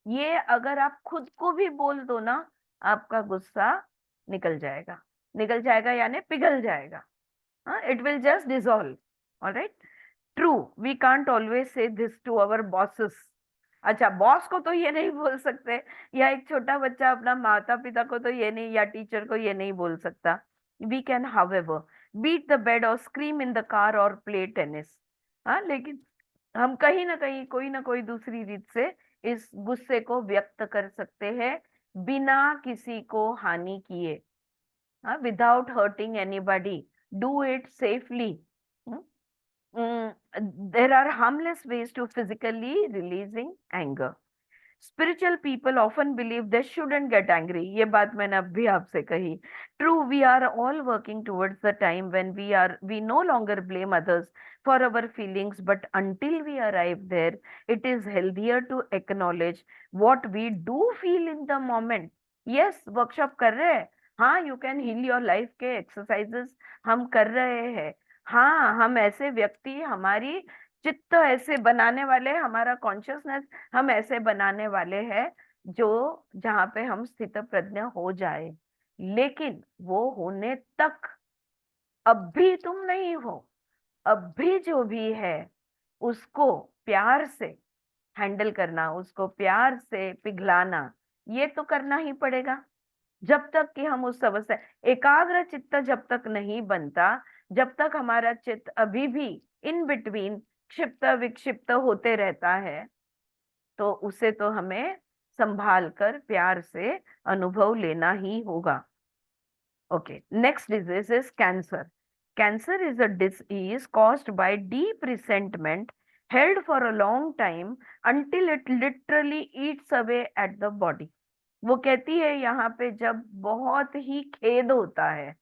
ये अगर आप खुद को भी बोल दो ना, आपका गुस्सा निकल जाएगा। निकल जाएगा यानी पिघल जाएगा, हाँ, it will just dissolve, alright. True, we can't always say this to our bosses. अच्छा, बॉस को तो ये नहीं बोल सकते, या एक छोटा बच्चा अपना माता पिता को तो ये नहीं, या टीचर को ये नहीं बोल सकता। We can however beat the bed or scream in the car or play tennis, हाँ, लेकिन हम कहीं ना कहीं कोई ना कोई दूसरी रीत से इस गुस्से को व्यक्त कर सकते हैं बिना किसी को हानि किए, without hurting anybody. Do it safely. Hmm? There are harmless ways to physically releasing anger. Spiritual people often believe they shouldn't get angry. ये बात मैंने अभी आपसे कही. True, we are all working towards the time when we no longer blame others for our feelings, but until we arrive there, it is healthier to acknowledge what we do feel in the moment. Yes, workshop कर रहे हैं. हाँ, you can heal your life के exercises हम कर रहे हैं. हाँ, हम ऐसे व्यक्ति, हमारी चित्त ऐसे बनाने वाले, हमारा कॉन्शियसनेस हम ऐसे बनाने वाले हैं जो जहाँ पे हम स्थित प्रज्ञ हो जाए, लेकिन वो होने तक अब भी तुम नहीं हो, अब भी जो भी है उसको प्यार से हैंडल करना, उसको प्यार से पिघलाना, ये तो करना ही पड़ेगा। जब तक कि हम उस अवस्था, एकाग्र चित्त जब तक नहीं बनता, जब तक हमारा चित्त अभी भी इन बिटवीन क्षिप्त विक्षिप्त होते रहता है, तो उसे तो हमें संभाल कर प्यार से अनुभव लेना ही होगा। Okay, next disease is cancer. Cancer is a disease caused by deep resentment held for a long time until it literally eats away at the body. वो कहती है यहाँ पे, जब बहुत ही खेद होता है,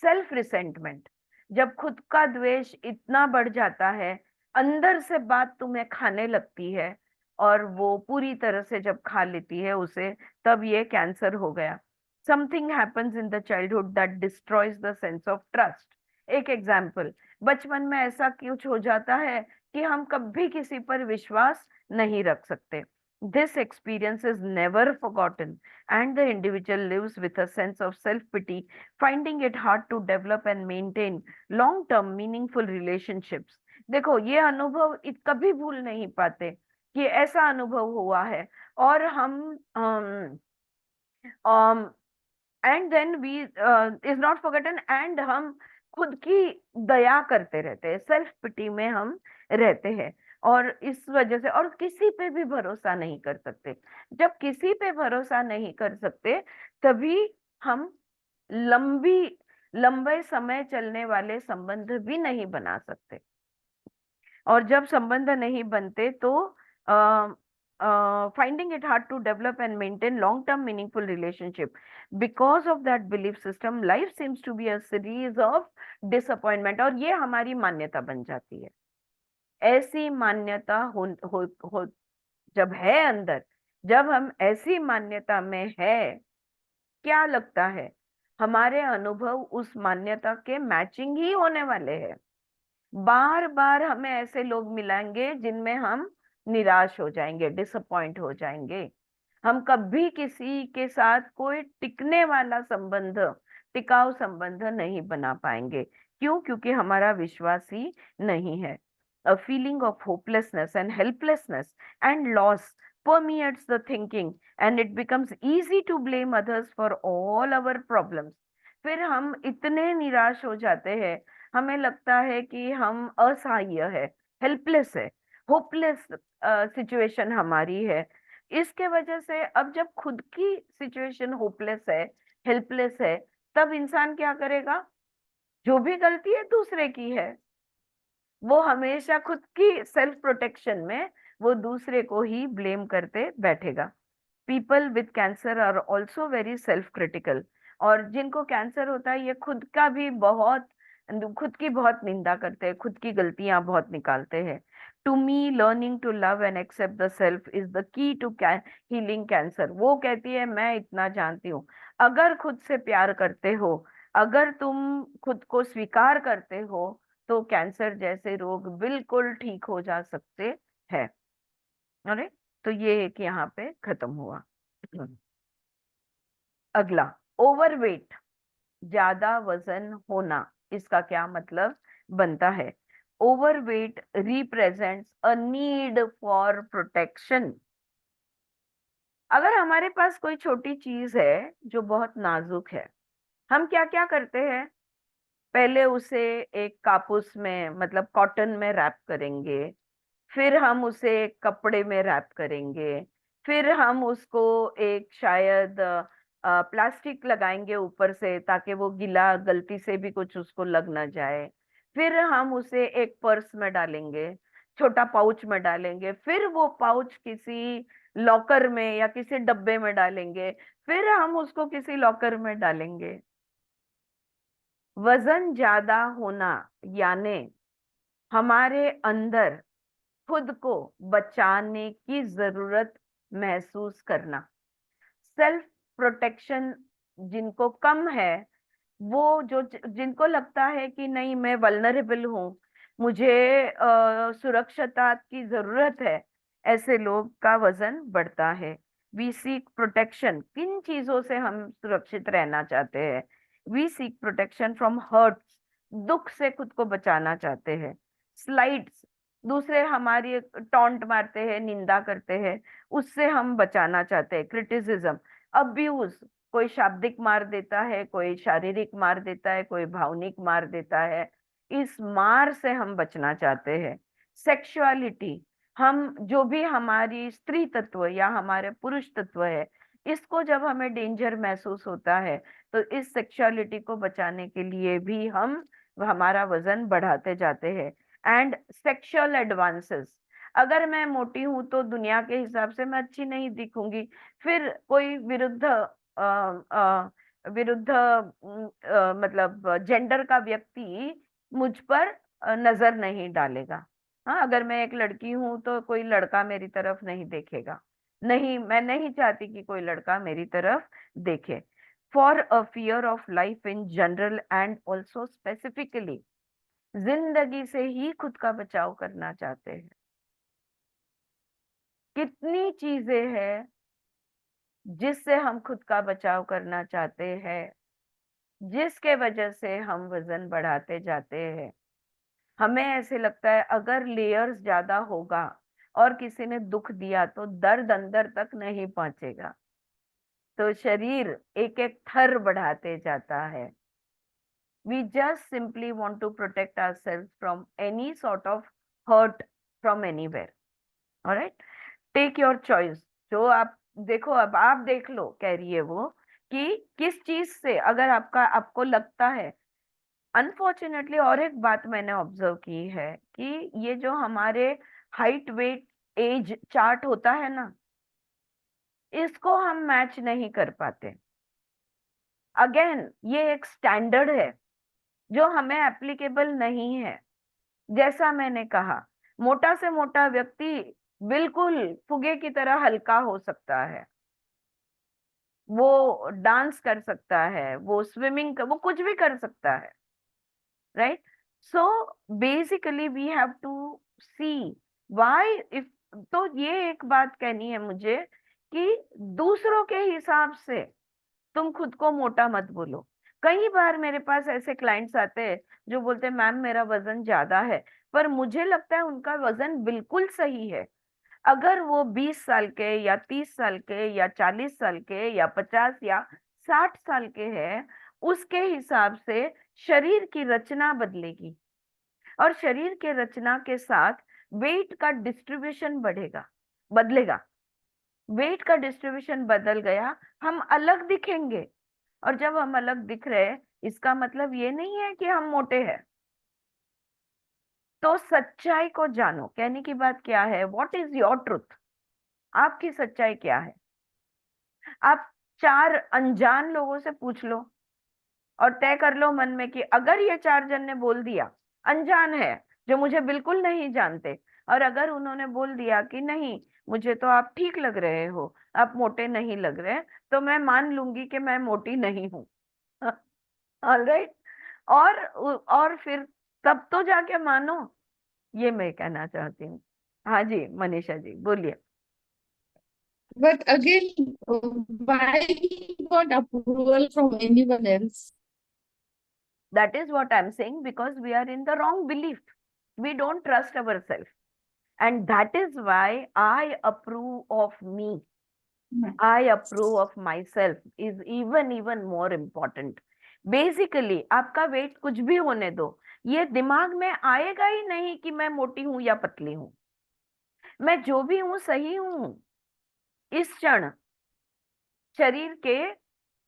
सेल्फ रिसेंटमेंट, जब खुद का द्वेष इतना बढ़ जाता है, अंदर से बात तुम्हें खाने लगती है और वो पूरी तरह से जब खा लेती है उसे, तब ये कैंसर हो गया. Something happens in the childhood that destroys the sense of trust. एक एग्जाम्पल, बचपन में ऐसा कुछ हो जाता है कि हम कभी किसी पर विश्वास नहीं रख सकते. This experience is never forgotten, and the individual lives with a sense of self-pity, finding it hard to develop and maintain long-term meaningful relationships. देखो, ये अनुभव कभी भूल नहीं पाते कि ऐसा अनुभव हुआ है, और हम and then we is not forgotten, and हम खुद की दया करते रहते हैं, सेल्फ पिटी में हम रहते हैं, और इस वजह से, और किसी पे भी भरोसा नहीं कर सकते. जब किसी पे भरोसा नहीं कर सकते, तभी हम लंबे समय चलने वाले संबंध भी नहीं बना सकते, और जब संबंध नहीं बनते तो finding it hard to develop and maintain long-term meaningful relationship. Because of that belief system, life seems to be a series of disappointment. और ये हमारी मान्यता बन जाती है. ऐसी मान्यता हो जब है अंदर, जब हम ऐसी मान्यता में है, क्या लगता है हमारे अनुभव उस मान्यता के मैचिंग ही होने वाले हैं. बार बार हमें ऐसे लोग मिलेंगे जिनमें हम निराश हो जाएंगे, डिसअपॉइंट हो जाएंगे. हम कभी किसी के साथ कोई टिकने वाला संबंध, टिकाऊ संबंध नहीं बना पाएंगे. क्यों? क्योंकि हमारा विश्वास ही नहीं है. A feeling of hopelessness and helplessness and loss permeates the thinking, and it becomes easy to blame others for all our problems. फिर हम इतने निराश हो जाते हैं, हमें लगता है कि हम असहाय है, हेल्पलेस है, होपलेस सिचुएशन हमारी है. इसके वजह से अब जब खुद की सिचुएशन होपलेस है, हेल्पलेस है, तब इंसान क्या करेगा? जो भी गलती है दूसरे की है, वो हमेशा खुद की सेल्फ प्रोटेक्शन में वो दूसरे को ही ब्लेम करते बैठेगा. People with cancer are also very self critical. और जिनको कैंसर होता है, ये खुद की बहुत निंदा करते हैं, खुद की गलतियां बहुत निकालते हैं. To me, learning to love and accept the self is the key to healing cancer. वो कहती है, मैं इतना जानती हूँ, अगर खुद से प्यार करते हो, अगर तुम खुद को स्वीकार करते हो, तो कैंसर जैसे रोग बिल्कुल ठीक हो जा सकते हैं. अरे, तो ये एक यहाँ पे खत्म हुआ. अगला, ओवरवेट. ज्यादा वजन होना, इसका क्या मतलब बनता है? Overweight represents a need for protection. अगर हमारे पास कोई छोटी चीज है जो बहुत नाजुक है, हम क्या क्या करते हैं? पहले उसे एक कापूस में, मतलब कॉटन में रैप करेंगे, फिर हम उसे एक कपड़े में रैप करेंगे, फिर हम उसको एक शायद प्लास्टिक लगाएंगे ऊपर से ताकि वो गीला गलती से भी कुछ उसको लग ना जाए, फिर हम उसे एक पर्स में डालेंगे, छोटा पाउच में डालेंगे, फिर वो पाउच किसी लॉकर में या किसी डब्बे में डालेंगे, फिर हम उसको किसी लॉकर में डालेंगे। वजन ज्यादा होना यानी हमारे अंदर खुद को बचाने की जरूरत महसूस करना। सेल्फ प्रोटेक्शन जिनको कम है, वो जो जिनको लगता है कि नहीं मैं वल्नरेबल हूँ, मुझे सुरक्षता की जरूरत है, ऐसे लोग का वजन बढ़ता है। वी सीक प्रोटेक्शन, किन चीजों से हम सुरक्षित रहना चाहते हैं? We seek protection from hurts, दुख से खुद को बचाना चाहते हैं। स्लाइड्स, दूसरे हमारी टॉन्ट मारते हैं, निंदा करते हैं, उससे हम बचाना चाहते हैं। क्रिटिसिज्म, अब्यूज, कोई शाब्दिक मार देता है, कोई शारीरिक मार देता है, कोई भावनिक मार देता है, इस मार से हम बचना चाहते हैं। सेक्सुअलिटी, हम जो भी हमारी स्त्री तत्व या हमारे पुरुष तत्व है, इसको जब हमें डेंजर महसूस होता है, तो इस सेक्सुअलिटी को बचाने के लिए भी हम हमारा वजन बढ़ाते जाते हैं। एंड सेक्सुअल एडवांसेस, अगर मैं मोटी हूं तो दुनिया के हिसाब से मैं अच्छी नहीं दिखूंगी, फिर कोई मतलब जेंडर का व्यक्ति मुझ पर नजर नहीं डालेगा। हाँ, अगर मैं एक लड़की हूं तो कोई लड़का मेरी तरफ नहीं देखेगा। नहीं, मैं नहीं चाहती कि कोई लड़का मेरी तरफ देखे। For a fear of life in general and also specifically, जिंदगी से ही खुद का बचाव करना चाहते हैं। कितनी चीजें हैं जिससे हम खुद का बचाव करना चाहते हैं, जिसके वजह से हम वजन बढ़ाते जाते हैं। हमें ऐसे लगता है अगर लेयर्स ज्यादा होगा और किसी ने दुख दिया तो दर्द अंदर तक नहीं पहुंचेगा, तो शरीर एक एक थर बढ़ाते जाता है। We just simply want to protect ourselves from any sort of hurt from anywhere. All right? Take your choice. जो आप देखो, अब आप देख लो, कह रही है वो, कि किस चीज से अगर आपको लगता है। अनफॉर्चुनेटली और एक बात मैंने ऑब्जर्व की है कि ये जो हमारे हाइट वेट एज चार्ट होता है ना, इसको हम मैच नहीं कर पाते। अगेन, ये एक स्टैंडर्ड है जो हमें एप्लीकेबल नहीं है। जैसा मैंने कहा, मोटा से मोटा व्यक्ति बिल्कुल फुगे की तरह हल्का हो सकता है, वो डांस कर सकता है, वो स्विमिंग वो कुछ भी कर सकता है, right? So basically we have to see why if. तो ये एक बात कहनी है मुझे कि दूसरों के हिसाब से तुम खुद को मोटा मत बोलो। कई बार मेरे पास ऐसे क्लाइंट्स आते हैं जो बोलते हैं मैम मेरा वजन ज्यादा है, पर मुझे लगता है उनका वजन बिल्कुल सही है। अगर वो 20 साल के या 30 साल के या 40 साल के या 50 या 60 साल के हैं, उसके हिसाब से शरीर की रचना बदलेगी, और शरीर के रचना के साथ वेट का डिस्ट्रीब्यूशन बदलेगा। वेट का डिस्ट्रीब्यूशन बदल गया, हम अलग दिखेंगे। और जब हम अलग दिख रहे हैं, इसका मतलब ये नहीं है कि हम मोटे हैं। तो सच्चाई को जानो, कहने की बात क्या है, व्हाट इज योर ट्रुथ? आपकी सच्चाई क्या है? आप 4 अनजान लोगों से पूछ लो और तय कर लो मन में कि अगर ये 4 जन ने बोल दिया, अनजान है जो मुझे बिल्कुल नहीं जानते, और अगर उन्होंने बोल दिया कि नहीं मुझे तो आप ठीक लग रहे हो, आप मोटे नहीं लग रहे, तो मैं मान लूंगी कि मैं मोटी नहीं हूँ। ऑलराइट? और फिर तब तो जाके मानो, ये मैं कहना चाहती हूँ। हाँ जी, मनीषा जी बोलिए। But again, why he got approval from anyone else? That is what I'm saying, because we are in the wrong belief. We don't trust ourselves. And that is why I approve of me. I approve of myself is even more important. Basically, आपका wait कुछ भी होने दो, ये दिमाग में आएगा ही नहीं कि मैं मोटी हूं या पतली हूं। मैं जो भी हूं सही हूं। इस क्षण शरीर के,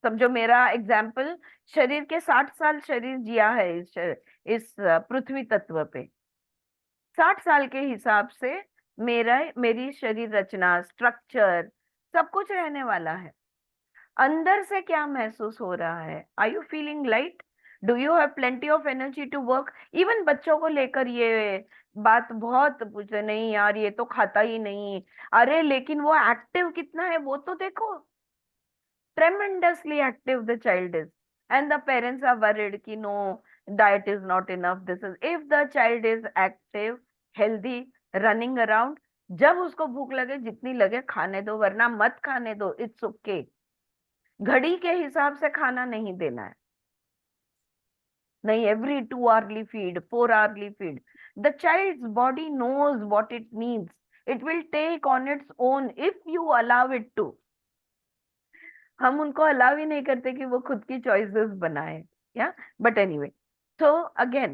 समझो मेरा एग्जाम्पल, शरीर के 60 साल शरीर जिया है इस पृथ्वी तत्व पे। 60 साल के हिसाब से मेरी शरीर रचना, स्ट्रक्चर, सब कुछ रहने वाला है। अंदर से क्या महसूस हो रहा है? Are you feeling light? Do you have plenty of energy to work? Even बच्चों को लेकर ये बात बहुत पूछते, नहीं यार ये तो खाता ही नहीं। अरे लेकिन वो एक्टिव कितना है वो तो देखो। tremendously active the child is, and the parents are worried कि no, diet is not enough, this is, if the child is active, healthy, running around, जब उसको भूख लगे जितनी लगे खाने दो, वरना मत खाने दो, इट्स ओके। घड़ी के हिसाब से खाना नहीं देना है, नहीं every 2 hourly feed, 4 hourly feed. The child's body knows what it needs. It will take on its own if you allow it to. हम उनको अलाउ ही नहीं करते कि वो खुद की चॉइसेस बनाए, या but anyway. So again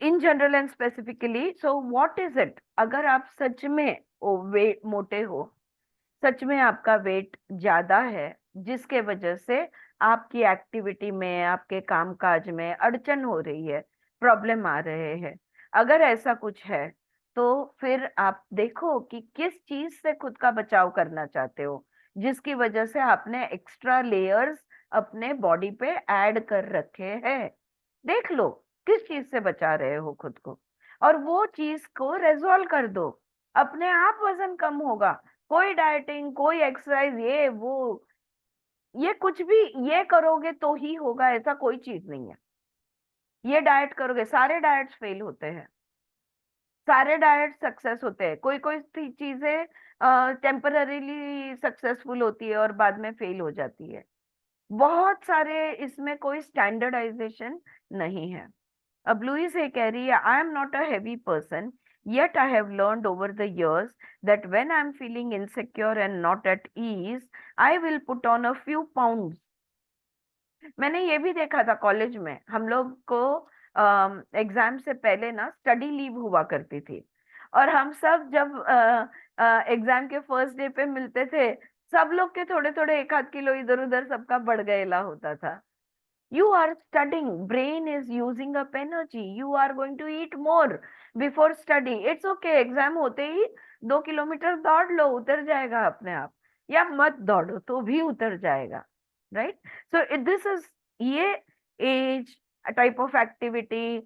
in general and specifically, so what is it? अगर आप सच में वेट मोटे हो, सच में आपका वेट ज्यादा है, जिसके वजह से आपकी एक्टिविटी में, आपके कामकाज में अड़चन हो रही है, प्रॉब्लम आ रहे हैं, अगर ऐसा कुछ है तो फिर आप देखो कि किस चीज से खुद का बचाव करना चाहते हो, जिसकी वजह से आपने एक्स्ट्रा लेयर्स अपने बॉडी पे ऐड कर रखे हैं। देख लो किस चीज से बचा रहे हो खुद को, और वो चीज को रेजोल्व कर दो। अपने आप वजन कम होगा। कोई डाइटिंग, कोई एक्सरसाइज, ये वो, ये कुछ भी ये करोगे तो ही होगा, ऐसा कोई चीज नहीं है। ये डाइट करोगे, सारे डाइट्स फेल होते हैं, सारे डाइट सक्सेस होते हैं। कोई कोई चीजें टेम्पररीली सक्सेसफुल होती है और बाद में फेल हो जाती है। बहुत सारे, इसमें कोई स्टैंडर्डाइजेशन नहीं है। अब लुइस ये कह रही है, आई am not a heavy person, yet I have learned over the years that when I'm feeling insecure and not at ease, I will put on a few pounds. मैंने ये भी देखा था कॉलेज में, हम लोग को एग्जाम से पहले ना स्टडी लीव हुआ करती थी, और हम सब जब एग्जाम के फर्स्ट डे पे मिलते थे, सब लोग के थोड़े थोड़े 1-8 किलो इधर उधर सबका बढ़ गएला होता था। You are studying, brain is using up energy, you are going to eat more before study. It's okay, exam होते ही 2 किलोमीटर दौड़ लो, उतर जाएगा अपने आप, या मत दौड़ो तो भी उतर जाएगा, राइट? सो दिस इज, ये age, type of activity,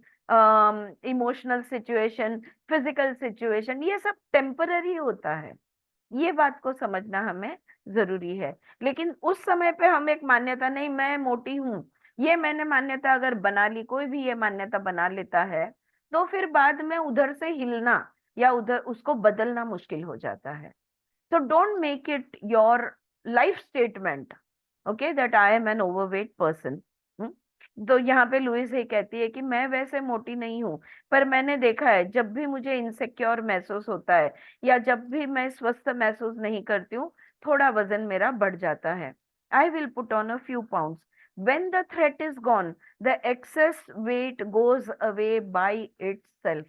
emotional situation, physical situation, ये सब टेम्पररी होता है। ये बात को समझना हमें जरूरी है। लेकिन उस समय पे हम एक मान्यता, नहीं मैं मोटी हूं, ये मैंने मान्यता अगर बना ली, कोई भी ये मान्यता बना लेता है, तो फिर बाद में उधर से हिलना या उधर उसको बदलना मुश्किल हो जाता है। तो don't make it your life statement, okay, that I am an overweight person. तो यहाँ पे लुइस ये कहती है कि मैं वैसे मोटी नहीं हूँ, पर मैंने देखा है जब भी मुझे इनसिक्योर महसूस होता है या जब भी मैं स्वस्थ महसूस नहीं करती हूँ, थोड़ा वजन मेरा बढ़ जाता है। I will put on a few pounds. When the threat is gone, the excess weight goes away by itself.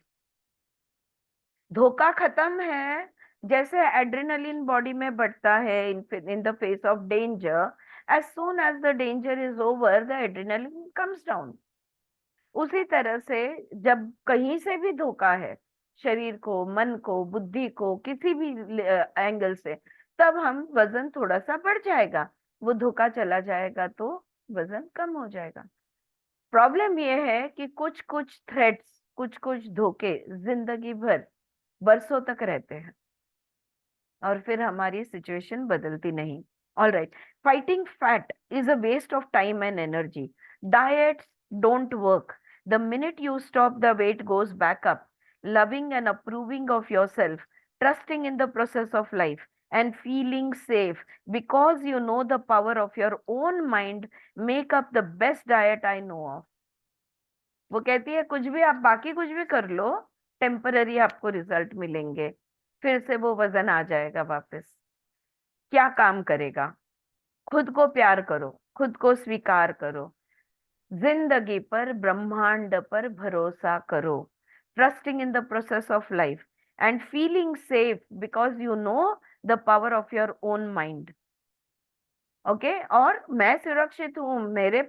धोखा खत्म है। जैसे एड्रेनलिन बॉडी में बढ़ता है in the face of danger, as soon as the danger is over, the adrenaline comes down. उसी तरह से जब कहीं से भी धोखा है, शरीर को, मन को, बुद्धि को, किसी भी एंगल से, तब हम वजन थोड़ा सा बढ़ जाएगा, वो धोखा चला जाएगा तो वजन कम हो जाएगा। प्रॉब्लम ये है कि कुछ कुछ थ्रेट्स, कुछ कुछ धोखे जिंदगी भर, बरसों तक रहते हैं और फिर हमारी सिचुएशन बदलती नहीं। Alright, fighting fat is a waste of time and energy. Diets don't work. The minute you stop, the weight goes back up. Loving and approving of yourself, trusting in the process of life, and feeling safe because you know the power of your own mind make up the best diet I know of. वो कहती है कुछ भी आप बाकी कुछ भी कर लो, टेम्पररी आपको रिजल्ट मिलेंगे, फिर से वो वजन आ जाएगा वापस। क्या काम करेगा? खुद को प्यार करो, खुद को स्वीकार करो, जिंदगी पर, ब्रह्मांड पर भरोसा करो, trusting in the process of life and feeling safe because you know the power of your own mind. Okay, और मैं सुरक्षित हूँ, मेरे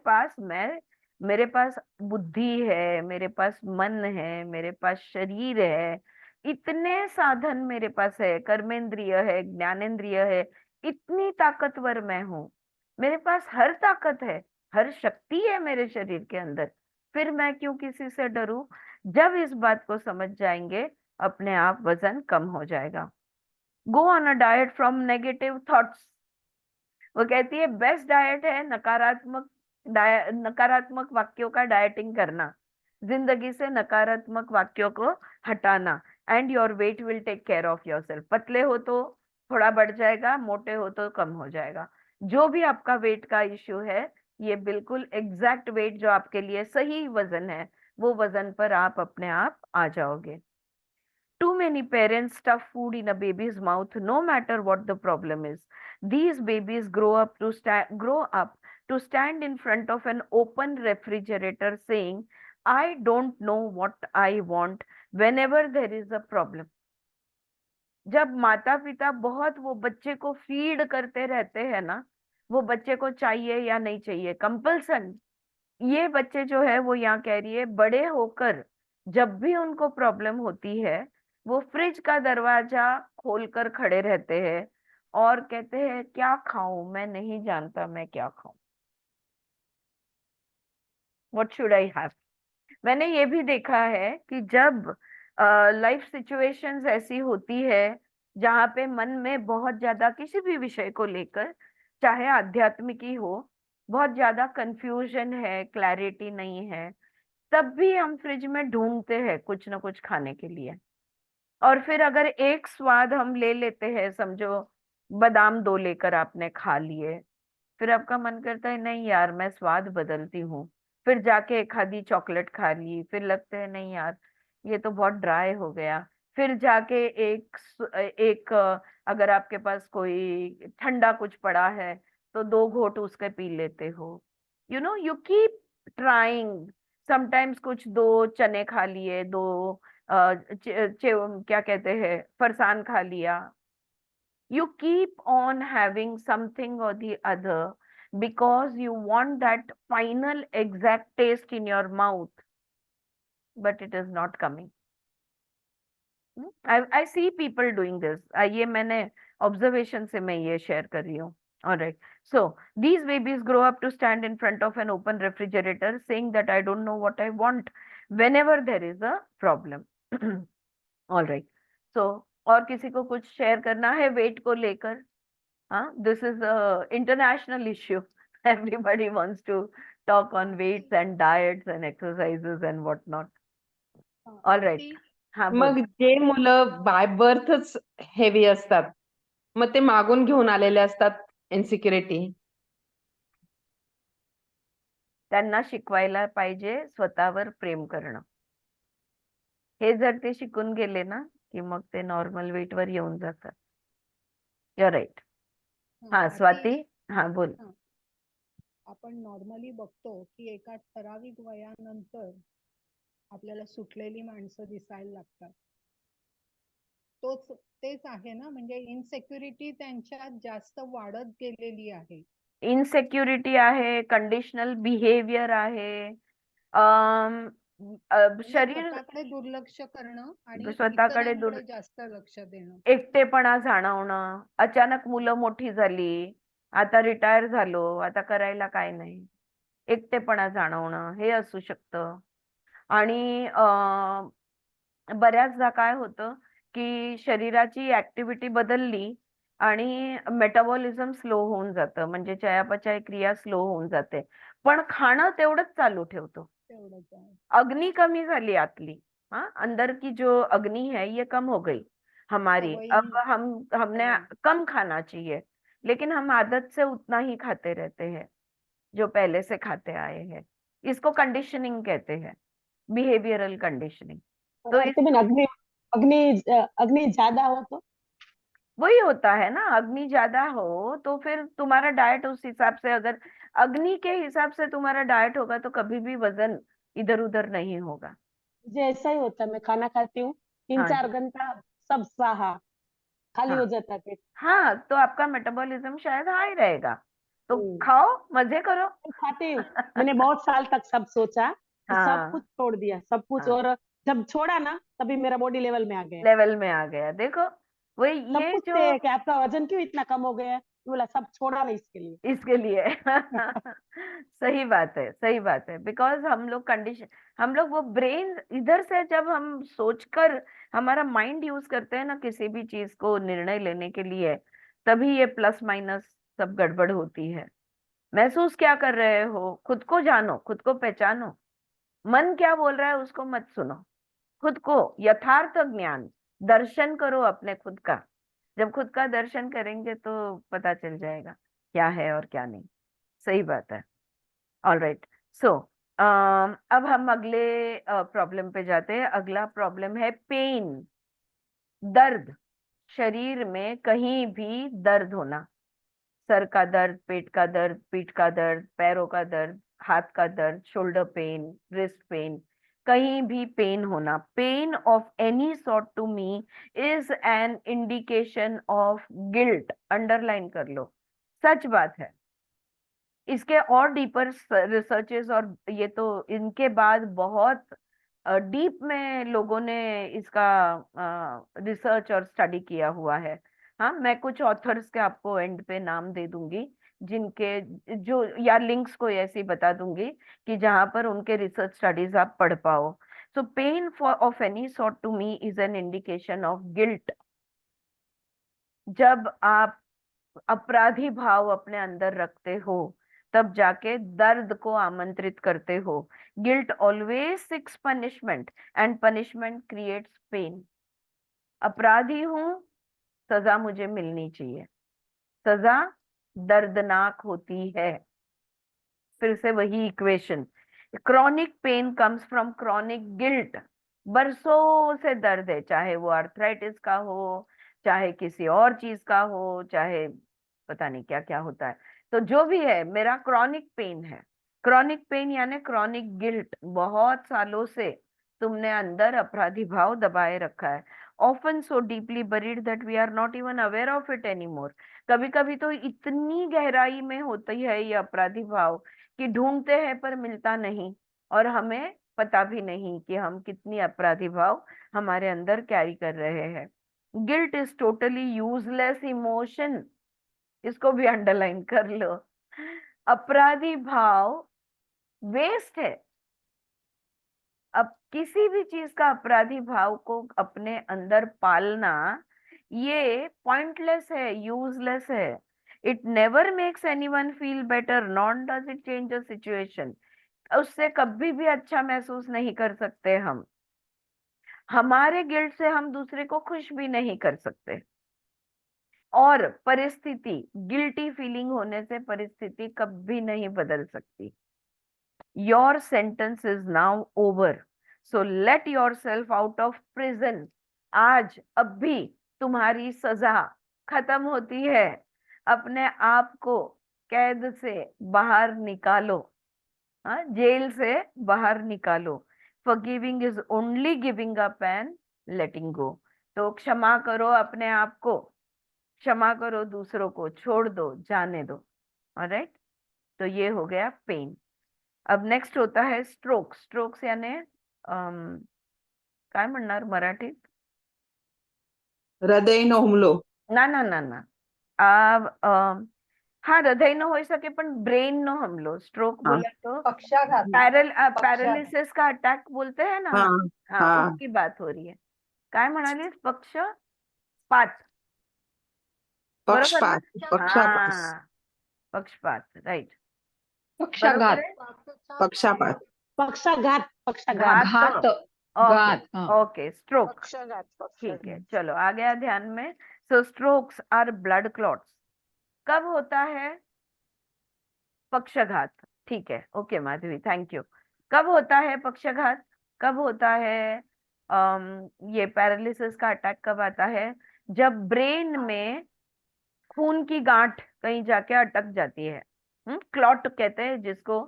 पास बुद्धि है, मेरे पास मन है, मेरे पास शरीर है, इतने साधन मेरे पास है, कर्मेंद्रिय है, ज्ञानेंद्रिय है, इतनी ताकतवर मैं हूँ, मेरे पास हर ताकत है, हर शक्ति है मेरे शरीर के अंदर, फिर मैं क्यों किसी से डरूं? जब इस बात को समझ जाएंगे, अपने आप वजन कम हो जाएगा। Go on a diet from negative thoughts. वो कहती है बेस्ट डाइट है नकारात्मक वाक्यों का डाइटिंग करना, जिंदगी से नकारात्मक वाक्यों को हटाना, and your weight will take care of yourself. पतले हो तो थोड़ा बढ़ जाएगा, मोटे हो तो कम हो जाएगा। जो भी आपका वेट का इश्यू है, ये बिल्कुल एग्जैक्ट वेट जो आपके लिए सही वजन है, वो वजन पर आप अपने आप आ जाओगे। Too many parents stuff food in a baby's mouth, no matter what the problem is. These babies grow up to stand in front of an open refrigerator saying, I don't know what I want whenever there is a problem. जब माता पिता बहुत वो बच्चे को feed करते रहते हैं ना, वो बच्चे को चाहिए या नहीं चाहिए, कंपल्सन, ये बच्चे जो है वो यहाँ कह रही है, बड़े होकर जब भी उनको प्रॉब्लम होती है, वो फ्रिज का दरवाजा खोलकर खड़े रहते हैं और कहते हैं क्या खाऊं, मैं नहीं जानता मैं क्या खाऊं, व्हाट शुड आई हैव। मैंने ये भी देखा है कि जब लाइफ सिचुएशंस ऐसी होती है जहाँ पे मन में बहुत ज्यादा किसी भी विषय को लेकर, चाहे आध्यात्मिक ही हो, बहुत ज्यादा कंफ्यूजन है, क्लैरिटी नहीं है, तब भी हम फ्रिज में ढूंढते हैं कुछ ना कुछ खाने के लिए। और फिर अगर एक स्वाद हम ले लेते हैं, समझो बादाम 2 लेकर आपने खा लिए, फिर आपका मन करता है नहीं यार मैं स्वाद बदलती हूँ, फिर जाके एक आधी चॉकलेट खा ली, फिर लगता है नहीं यार ये तो बहुत ड्राई हो गया, फिर जाके एक अगर आपके पास कोई ठंडा कुछ पड़ा है तो 2 घोट उसके पी लेते हो। You keep trying. समटाइम्स कुछ 2 चने खा लिए, 2 क्या कहते हैं, फरसान खा लिया। You keep on having something or the other because you want that final exact taste in your mouth, but it is not coming. I see people doing this. ये मैंने observation से मैं ये share कर रही हूँ. All right. So these babies grow up to stand in front of an open refrigerator saying that I don't know what I want whenever there is a problem. All right. So और किसी को कुछ share करना है wait को लेकर? हाँ, this is international issue. Everybody wants to talk on weights and diets and exercises and what not. All right. हाँ बोल. मग जे मुलं बाय बर्थच हेवी असतात, मग ते मागून घेऊन आलेले असतात इन्सिक्युरिटी. त्यांना शिकवायला पाहिजे स्वतःवर प्रेम करणं. हे जर ते शिकून गेले ना की मग ते नॉर्मल वेट वर येऊन जातात. You're right. हाँ स्वाती, हाँ बोल. आपण नॉर्मली बघतो की एका ठराविक वयानंतर आपल्याला सुटलेली माणसं दिसायला लागतात. तेच आहे ना, म्हणजे इनसेक्युरिटी त्यांच्यात जास्त वाढत गेलेली आहे. इनसेक्युरिटी आहे, कंडिशनल बिहेवियर आहे, शरीर स्वतःकडे दुर्लक्ष करणं आणि स्वतःकडे इतरांकडे जास्त लक्ष देणं, एकटेपणा जाणवणं, अचानक मुलं मोठी झाली, आता रिटायर झालो, आता करायला काय नाही, एकटेपणा जाणवणं हे असू शकतं. आणि बऱ्याचदा काय होतं की शरीराची ऍक्टिव्हिटी बदलली आणि मेटाबॉलिझम स्लो होऊन जातं, म्हणजे चयापचय क्रिया स्लो होऊन जाते, पण खाणं तेवढंच चालू ठेवतो. तेवढंच आहे. अग्नि कमी झाली आतली, हाँ अंदर की जो अग्नि है ये कम हो गई, हमारी। सवयी अब हमने हाँ। कम खाना चाहिए, लेकिन हम आदत से उतना ही खाते रहते हैं जो पहले से खाते आए हैं। इसको कंडीशनिंग कहते हैं, बिहेवियरल कंडीशनिंग। तो और इस आरती बहन, अग्नि अग्नि अग्नि ज्यादा हो तो? वही होता है ना, अग्नि ज्यादा हो तो फिर तुम्हारा डाइट उस हिसाब से, अगर अग्नि के हिसाब से तुम्हारा डाइट होगा तो कभी भी वजन इधर उधर नहीं होगा। मुझे ऐसा ही होता है, मैं खाना खाती हूँ, तीन हाँ चार जी। घंटा सब स्वाहा, खाली हाँ हो जाता है पेट। हाँ, तो आपका मेटाबॉलिज्म शायद हाई रहेगा, तो हम्म। खाओ, मजे करो। मैं खाती हूँ। मैंने बहुत साल तक सब सोचा कि सब कुछ हाँ छोड़ दिया, सब कुछ, हाँ, और जब छोड़ा ना तभी मेरा बॉडी लेवल में आ गया। लेवल में आ गया, देखो वही सब ये कुछ जो थे कि आपका वजन क्यों इतना कम हो गया है, तो बोला सब छोड़ा नहीं इसके लिए। इसके लिए सही बात है, सही बात है, बिकॉज हम लोग कंडीशन, हम लोग वो ब्रेन इधर से जब हम सोचकर हमारा माइंड यूज करते हैं ना किसी भी चीज को निर्णय लेने के लिए, तभी ये प्लस माइनस सब गड़बड़ होती है। महसूस क्या कर रहे हो, खुद को जानो, खुद को पहचानो। मन क्या बोल रहा है उसको मत सुनो, खुद को यथार्थ ज्ञान, दर्शन करो अपने खुद का। जब खुद का दर्शन करेंगे तो पता चल जाएगा क्या है और क्या नहीं। सही बात है। All right. सो अब हम अगले प्रॉब्लम पे जाते हैं। अगला प्रॉब्लम है पेन, दर्द। शरीर में कहीं भी दर्द होना, सर का दर्द, पेट का दर्द, पीठ का दर्द, पैरों का दर्द, हाथ का दर्द, शोल्डर पेन, रिस्ट पेन, कहीं भी पेन होना, pain of any sort to me is an indication of guilt. Underline कर लो, सच बात है। इसके और डीपर रिसर्चेस, और ये तो इनके बाद बहुत डीप में लोगों ने इसका रिसर्च और स्टडी किया हुआ है। हाँ, मैं कुछ ऑथर्स के आपको एंड पे नाम दे दूंगी, जिनके जो, या लिंक्स को ऐसे ही बता दूंगी कि जहां पर उनके रिसर्च स्टडीज आप पढ़ पाओ। So pain for of any sort to me is an indication of guilt. जब आप अपराधी भाव अपने अंदर रखते हो, तब जाके दर्द को आमंत्रित करते हो। Guilt always seeks punishment, and punishment creates pain. अपराधी हूं, सजा मुझे मिलनी चाहिए, सजा दर्दनाक होती है। फिर से वही equation, chronic pain comes from chronic guilt. बरसों से दर्द है, चाहे वो आर्थराइटिस का हो, चाहे किसी और चीज का हो, चाहे पता नहीं क्या क्या होता है, तो जो भी है मेरा क्रॉनिक पेन है। क्रॉनिक पेन यानी क्रॉनिक गिल्ट, बहुत सालों से तुमने अंदर अपराधी भाव दबाए रखा है, often so deeply buried that we are not even aware of it anymore. कभी कभी तो इतनी गहराई में होती है ये अपराधी भाव कि ढूंढते हैं पर मिलता नहीं, और हमें पता भी नहीं कि हम कितनी अपराधी भाव हमारे अंदर कैरी कर रहे हैं। Guilt is totally useless emotion, इसको भी अंडरलाइन कर लो। अपराधी भाव वेस्ट है। अब किसी भी चीज का अपराधी भाव को अपने अंदर पालना, ये पॉइंटलेस है, यूजलेस है। It never makes anyone feel better, not does it change the situation. उससे कभी भी अच्छा महसूस नहीं कर सकते हम। हमारे गिल्ट से हम दूसरे को खुश भी नहीं कर सकते। और परिस्थिति, गिल्टी फीलिंग होने से परिस्थिति कभी नहीं बदल सकती। Your sentence is now over, so let your self out of prison. आज अब भी तुम्हारी सजा खत्म होती है। अपने आप को कैद से बाहर निकालो, हाँ, जेल से बाहर निकालो। Forgiving is only giving up and letting go. तो क्षमा करो अपने आप को, क्षमा करो दूसरों को, छोड़ दो, जाने दो। ऑलराइट, तो ये हो गया पेन। अब नेक्स्ट होता है स्ट्रोक। स्ट्रोक्स यानी काय म्हणणार मराठीत? हृदयનો હુમલો. ना ना ना ना, हाँ, हृदय न हो सके पण ब्रेन नो हमलो। स्ट्रोक हाँ। बोला तो पक्षाघात. पैरालिसिस का अटैक बोलते हैं ना। हाँ, हाँ, हाँ. उसकी बात हो रही है। काय म्हणालीस? पक्षपात, बरोबर ना? पक्षपात. हाँ, पक्षपात, राइट, पक्षाघात. बरोबर आहे। पक्षापात. पक्षाघात, पक्षाघात. घात, घात. घात, ओके हाँ। ओके स्ट्रोक, पक्षाघात ठीक है, पक्षाघात चलो आ गया ध्यान में। सो स्ट्रोक्स आर ब्लड क्लॉट्स। कब होता है पक्षाघात? ठीक है, ओके माधवी, थैंक यू। कब होता है पक्षाघात? कब होता है ये पैरालिसिस का अटैक कब आता है? जब ब्रेन में खून की गांठ कहीं जाके अटक जाती है, क्लॉट कहते हैं जिसको।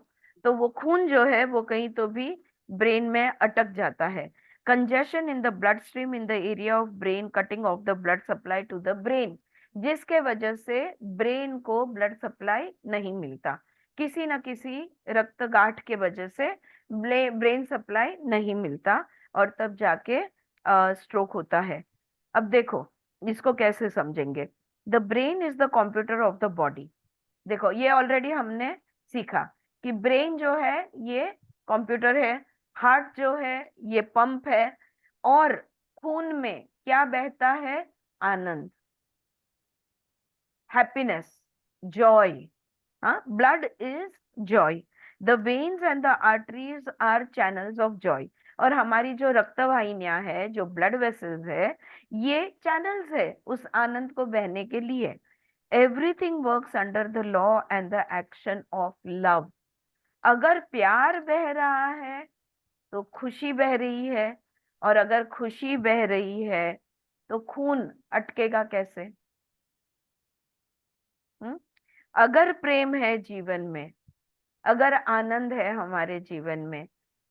तो वो खून जो है वो कहीं तो भी ब्रेन में अटक जाता है। Congestion in the blood stream in the area of brain, cutting off the blood supply to the brain, जिसके वजह से ब्रेन को ब्लड सप्लाई नहीं मिलता, किसी न किसी रक्त गांठ के वजह से ब्रेन सप्लाई नहीं मिलता, और तब जाके स्ट्रोक होता है। अब देखो इसको कैसे समझेंगे। The brain is the computer of the body. देखो ये ऑलरेडी हमने सीखा कि ब्रेन जो है ये कंप्यूटर है, हार्ट जो है ये पंप है, और खून में क्या बहता है? आनंद, हैप्पीनेस, जॉय। हाँ, blood is joy. The veins and the arteries are channels of joy. और हमारी जो रक्तवाहिनियां है, जो ब्लड वेसल्स है, ये चैनल्स है उस आनंद को बहने के लिए। Everything works under the law and the action of love. अगर प्यार बह रहा है तो खुशी बह रही है, और अगर खुशी बह रही है तो खून अटकेगा कैसे? अगर प्रेम है जीवन में, अगर आनंद है हमारे जीवन में,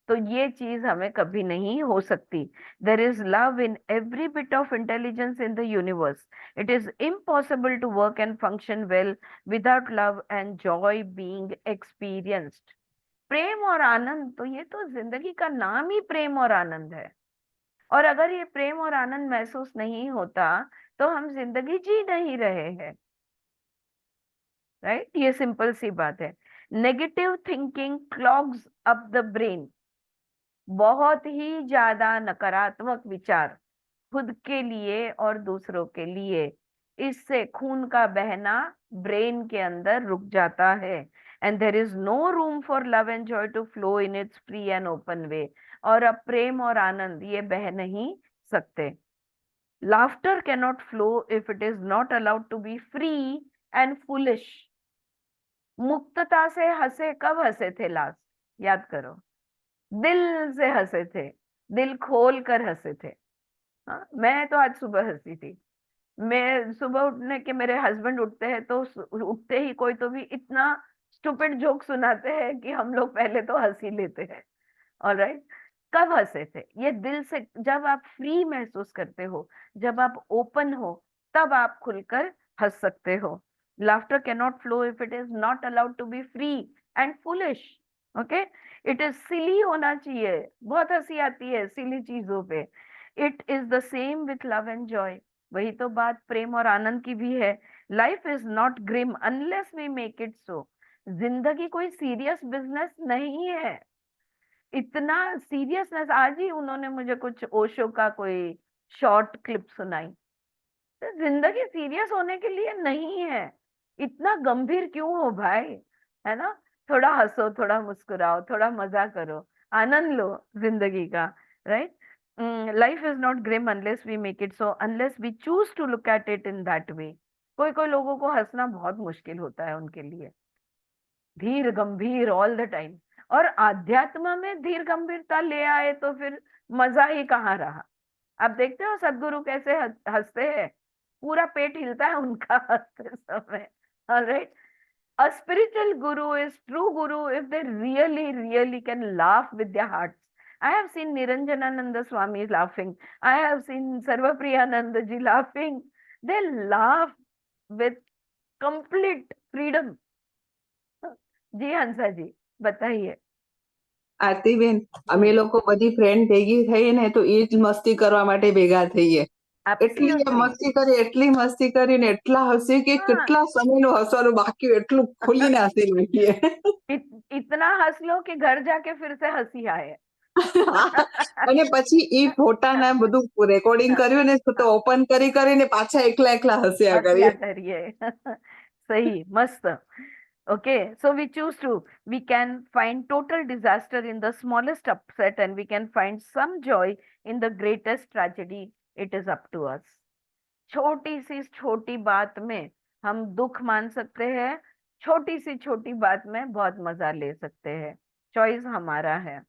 तो ये चीज हमें कभी नहीं हो सकती। There is love in every bit of intelligence in the universe. It is impossible to work and function well without love and joy being experienced. प्रेम और आनंद, तो ये तो जिंदगी का नाम ही प्रेम और आनंद है। और अगर ये प्रेम और आनंद महसूस नहीं होता तो हम जिंदगी जी नहीं रहे हैं, राइट? ये सिंपल सी बात है। Negative thinking clogs up the brain. बहुत ही ज्यादा नकारात्मक विचार खुद के लिए और दूसरों के लिए, इससे खून का बहना ब्रेन के अंदर रुक जाता है। And there is no room for love and joy to flow in its free and open way. और अब प्रेम और आनंद ये बह नहीं सकते। Laughter cannot flow if it is not allowed to be free and foolish. मुक्तता से हंसे, कब हंसे थे लास्ट? याद करो, दिल से हंसे थे, दिल खोल कर हंसे थे। हाँ, मैं तो आज सुबह हंसी थी। मैं सुबह उठने के, मेरे हस्बैंड उठते हैं तो उठते ही कोई तो भी इतना स्टूपिड जोक सुनाते हैं कि हम लोग पहले तो हंसी लेते हैं। ऑलराइट, कब हंसे थे? ये दिल से, जब आप फ्री महसूस करते हो, जब आप ओपन हो, तब आप खुलकर हंस सकते हो। Laughter cannot flow if it is not allowed to be free and foolish. Okay, it is silly होना चाहिए। बहुत हंसी आती है सिली चीजों पे। It is the same with love and joy. वही तो बात प्रेम और आनंद की भी है। Life is not grim unless we make it so. जिंदगी कोई सीरियस बिजनेस नहीं है। इतना सीरियसनेस, आज ही उन्होंने मुझे कुछ ओशो का कोई शॉर्ट क्लिप सुनाई। तो जिंदगी सीरियस होने के लिए नहीं है। इतना गंभीर क्यों हो भाई, है ना? थोड़ा हंसो, थोड़ा मुस्कुराओ, थोड़ा मजा करो, आनंद लो जिंदगी का, right? Life is not grim unless we make it so, unless we choose to look at it in that way. कोई कोई लोगों को हंसना बहुत मुश्किल होता है उनके लिए, धीर गंभीर ऑल द टाइम। और आध्यात्म में धीर गंभीरता ले आए तो फिर मजा ही कहाँ रहा। आप देखते हो सदगुरु कैसे हंसते हैं, पूरा पेट हिलता है उनका हंसते समय। Alright, a spiritual guru is true guru if they really can laugh with their hearts. I have seen Niranjanananda Swami laughing. I have seen Sarvapriyananda ji laughing. They laugh with complete freedom. जी हंसा जी, बताइए। આરતીબેન, અમે લોકો બધી friend ભેગી થઈએ ને તો એ જ મસ્તી કરવા માટે ભેગા થઈએ. એટલી Absolutely. મસ્તી કરી ને એટલા હસી કે हाँ, કેટલા સમયનું હસવાનું બાકી હોય એટલું ખુલીને હસી લઈએ. इतना हंस लो कि घर जाके फिर से हंसी आए। અને પછી ઈ ફોટાના બધું રેકોર્ડિંગ કર્યું ને તો ઓપન કરીને પાછા એકલા એકલા હસ્યા કરીએ. हंसिया करिए। सही, मस्त। Okay, so we choose to. We can find total disaster in the smallest upset, and we can find some joy in the greatest tragedy. It is up to us. छोटी सी छोटी बात में हम दुख मान सकते हैं, छोटी सी छोटी बात में बहुत मजा ले सकते हैं. चॉइस हमारा है.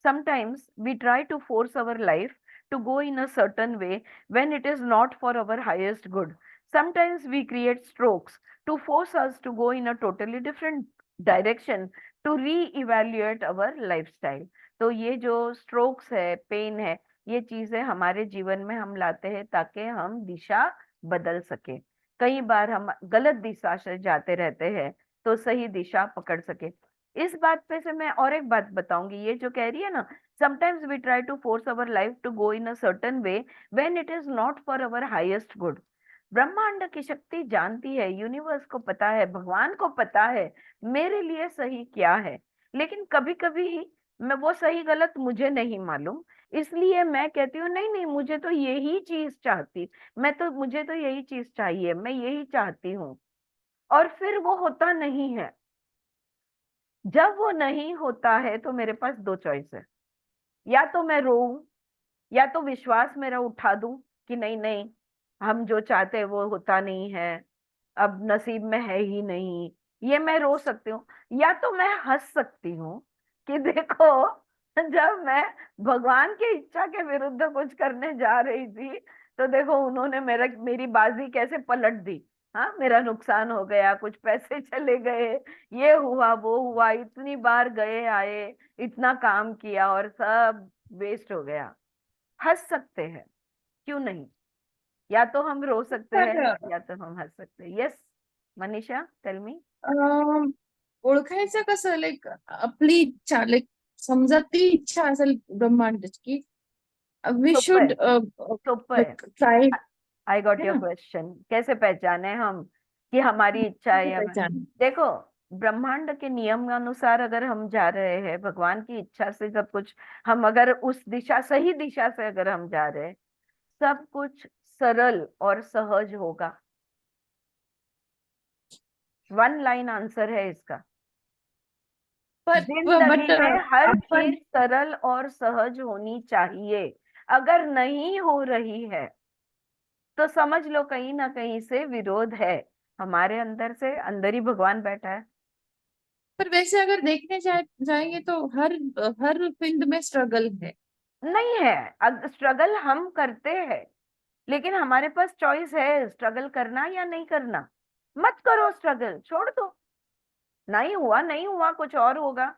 Sometimes we try to force our life to go in a certain way when it is not for our highest good. Sometimes we create strokes to force us to go in a totally different direction to re-evaluate our lifestyle. तो ये जो strokes है, pain है, ये चीजें हमारे जीवन में हम लाते हैं ताकि हम दिशा बदल सके. कई बार हम गलत दिशा से जाते रहते हैं तो सही दिशा पकड़ सके. इस बात पे से मैं और एक बात बताऊंगी. ये जो कह रही है ना, sometimes we try to force our life to go in a certain way when it is not for our highest good. ब्रह्मांड की शक्ति जानती है, यूनिवर्स को पता है, भगवान को पता है मेरे लिए सही क्या है. लेकिन कभी कभी मैं वो सही गलत मुझे नहीं मालूम, इसलिए मैं कहती हूँ नहीं नहीं, मुझे तो यही चीज चाहती, मुझे तो यही चीज चाहिए, मैं यही चाहती हूँ. और फिर वो होता नहीं है. जब वो नहीं होता है तो मेरे पास दो चॉइस है. या तो मैं रोऊं, या तो विश्वास मेरा उठा दूं कि नहीं नहीं, हम जो चाहते हैं वो होता नहीं है, अब नसीब में है ही नहीं. ये मैं रो सकती हूँ. या तो मैं हंस सकती हूँ कि देखो, जब मैं भगवान की इच्छा के विरुद्ध कुछ करने जा रही थी तो देखो उन्होंने मेरी बाजी कैसे पलट दी. हाँ, मेरा नुकसान हो गया, कुछ पैसे चले गए, ये हुआ वो हुआ, इतनी बार गए आए, इतना काम किया और सब वेस्ट हो गया. हंस सकते हैं, क्यों नहीं? या तो हम रो सकते हैं तर या तो हम हंस सकते हैं. Yes Manisha, tell me. Um, ओळखायचं कसं, लाईक आपली इच्छा, लाईक समजा ती इच्छा असेल ब्रह्मांडाची, वी सोपं शुड आहे, सोपं आहे. लाईक ट्राय आई गॉट है योर ना, क्वेश्चन. कैसे पहचाने हम कि हमारी इच्छा है या पहचान. देखो, ब्रह्मांड के नियम अनुसार अगर हम जा रहे हैं, भगवान की इच्छा से सब कुछ, हम अगर उस दिशा, सही दिशा से अगर हम जा रहे हैं, सब कुछ सरल और सहज होगा. वन लाइन आंसर है इसका. बट जिंदगी में हर आपण चीज सरल और सहज होनी चाहिए. अगर नहीं हो रही है तो समझ लो कहीं ना कहीं से विरोध है. हमारे अंदर से, अंदर ही भगवान बैठा है. पर वैसे अगर देखने जाएंगे तो हर फील्ड में स्ट्रगल है. नहीं है, स्ट्रगल हम करते हैं, लेकिन हमारे पास चॉइस है स्ट्रगल करना या नहीं करना. मत करो स्ट्रगल, छोड़ दो. नहीं हुआ नहीं हुआ, कुछ और होगा.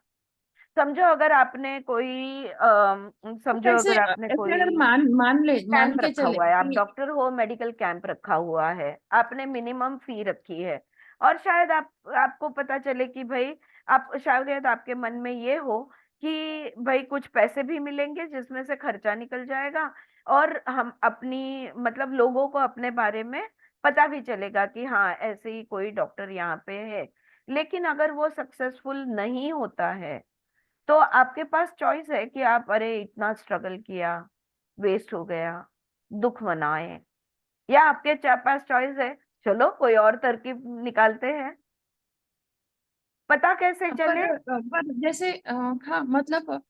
समझो अगर आपने कोई समझो ऐसे अगर आपने ऐसे अगर कोई मान कैंप के रखा चले हुआ है, आप कि डॉक्टर हो, मेडिकल कैंप रखा हुआ है, आपने मिनिमम फी रखी है, और शायद आपको पता चले कि भाई, आप शायद आपके मन में ये हो कि भाई कुछ पैसे भी मिलेंगे जिसमें से खर्चा निकल जाएगा, और हम अपनी, मतलब लोगों को अपने बारे में पता भी चलेगा कि हाँ ऐसे ही कोई डॉक्टर यहाँ पे है. लेकिन अगर वो सक्सेसफुल नहीं होता है तो आपके पास चॉइस है कि आप, अरे इतना स्ट्रगल किया, वेस्ट हो गया, दुख मनाए, या आपके पास चॉइस है, चलो कोई और तरकीब निकालते हैं. पता कैसे चले? पर जैसे हाँ, मतलब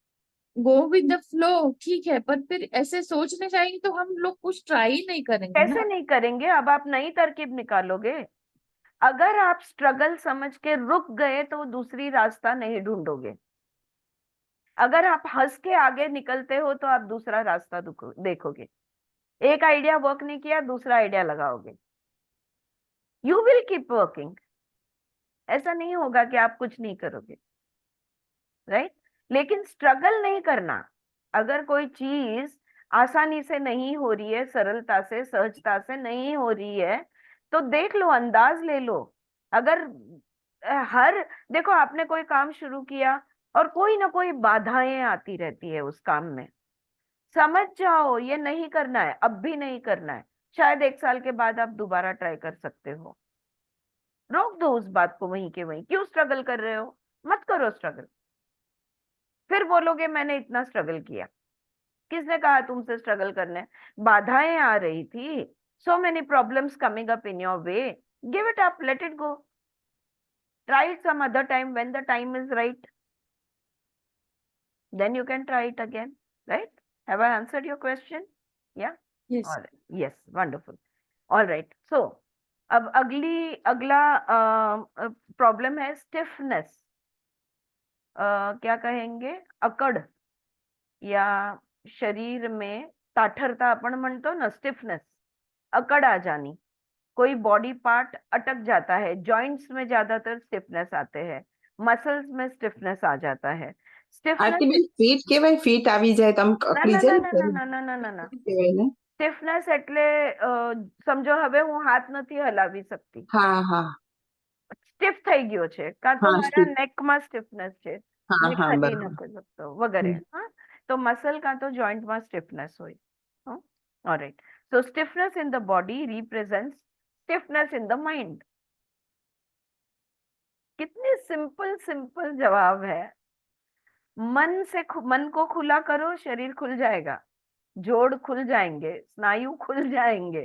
गो विद द फ्लो ठीक है, पर फिर ऐसे सोचने जाएंगे तो हम लोग कुछ ट्राई ही नहीं करेंगे कैसे ना. नहीं करेंगे? अब आप नई तरकीब निकालोगे. अगर आप स्ट्रगल समझ के रुक गए तो दूसरी रास्ता नहीं ढूंढोगे. अगर आप हंस के आगे निकलते हो तो आप दूसरा रास्ता देखोगे. एक आइडिया वर्क नहीं किया, दूसरा आइडिया लगाओगे. You will keep working. ऐसा नहीं होगा कि आप कुछ नहीं करोगे, राइट? लेकिन स्ट्रगल नहीं करना. अगर कोई चीज आसानी से नहीं हो रही है, सरलता से, सहजता से नहीं हो रही है, तो देख लो, अंदाज ले लो. अगर देखो, आपने कोई काम शुरू किया और कोई ना कोई बाधाएं आती रहती है उस काम में, समझ जाओ ये नहीं करना है, अब भी नहीं करना है. शायद 1 साल के बाद आप दोबारा ट्राई कर सकते हो. रोक दो उस बात को वहीं के वहीं. क्यों स्ट्रगल कर रहे हो? मत करो स्ट्रगल. फिर बोलोगे मैंने इतना स्ट्रगल किया. किसने कहा तुमसे स्ट्रगल करने? बाधाएं आ रही थी, so many problems coming up in your way. Give it up, let it go. Try it some other time when the time is right. Then you can try it again, right? Have I answered your question? Yeah. Yes. All right. Yes, wonderful. All right. So, अब अगला problem है stiffness. क्या कहेंगे? अकड़ या शरीर में ताठरता आपण म्हणतो ना, स्टिफनेस, अकड़ आ जानी. कोई बॉडी पार्ट अटक जाता है. जॉइंट्स में ज्यादातर स्टिफनेस आते हैं, मसल्स में स्टिफनेस आ जाता है. આરતીબેન ફીટ કેવાય? ફીટ આવી જાય તો આમ અકડી જાય ને? ના. કહેવાય ને? સ્ટિફનેસ એટલે સમજો હવે હું હાથ નથી હલાવી શકતી, હા હા સ્ટીફ થઈ ગયો છે, કાં તો હા, મારા stiff. નેકમાં સ્ટીફનેસ છે, હા નેક હા હલી બરાબર. નથી શકતો વગેરે. હા, તો મસલ કાં તો જોઈન્ટમાં સ્ટીફનેસ હોય. Alright. So stiffness in the body represents stiffness in the mind. कितने सिंपल जवाब है. मन को खुला करो, शरीर खुल जाएगा, जोड़ खुल जाएंगे, स्नायु खुल जाएंगे.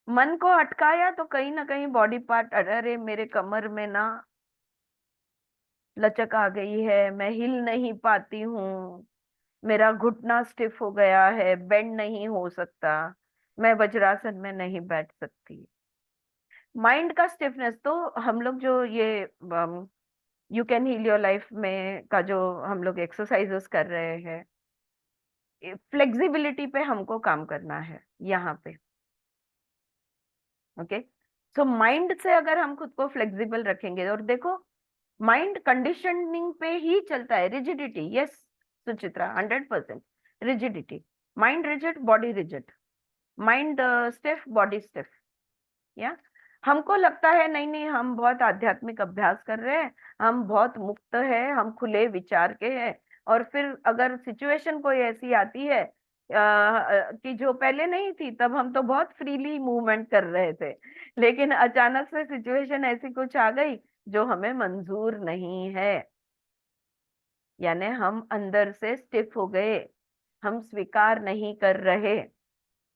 मन को अटकाया तो कहीं ना कहीं बॉडी पार्ट, अरे मेरे कमर में ना लचक आ गई है, मैं हिल नहीं पाती हूँ, मेरा घुटना स्टिफ हो गया है, बेंड नहीं हो सकता, मैं वज्रासन में नहीं बैठ सकती. माइंड का स्टिफनेस तो हम लोग जो ये you can heal your life में का जो हम लोग एक्सरसाइजेस कर रहे हैं, फ्लेक्सिबिलिटी पे हमको काम करना है यहाँ पे. ओके. सो माइंड से अगर हम खुद को फ्लेक्सिबल रखेंगे, और देखो माइंड कंडीशनिंग पे ही चलता है. Rigidity, yes Suchitra, 100% rigidity. Mind rigid, body rigid. Mind stiff, body stiff. या हमको लगता है नहीं हम बहुत आध्यात्मिक अभ्यास कर रहे हैं, हम बहुत मुक्त है, हम खुले विचार के हैं, और फिर अगर सिचुएशन कोई ऐसी आती है कि जो पहले नहीं थी, तब हम तो बहुत फ्रीली मूवमेंट कर रहे थे, लेकिन अचानक से सिचुएशन ऐसी कुछ आ गई जो हमें मंजूर नहीं है, यानी हम अंदर से स्टिफ हो गए, हम स्वीकार नहीं कर रहे,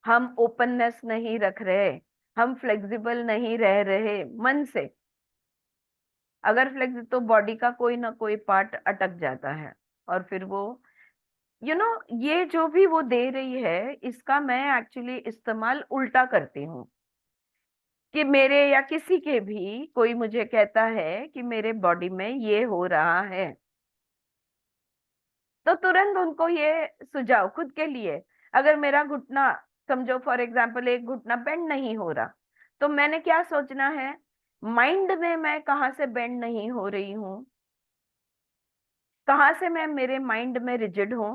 हम ओपननेस नहीं रख रहे, हम फ्लेक्सिबल नहीं रह रहे मन से. अगर फ्लेक्सिबल तो बॉडी का कोई ना कोई पार्ट अटक जाता है, और फिर वो ये जो भी वो दे रही है, इसका मैं एक्चुअली इस्तेमाल उल्टा करती हूँ. कि मेरे या किसी के भी कोई मुझे कहता है कि मेरे बॉडी में ये हो रहा है, तो तुरंत उनको ये सुझाव खुद के लिए, अगर मेरा घुटना समझो फॉर एग्जांपल एक घुटना बेंड नहीं हो रहा, तो मैंने क्या सोचना है, माइंड में मैं कहाँ से बेंड नहीं हो रही हूँ, कहाँ से मैं मेरे माइंड में रिजिड हूँ,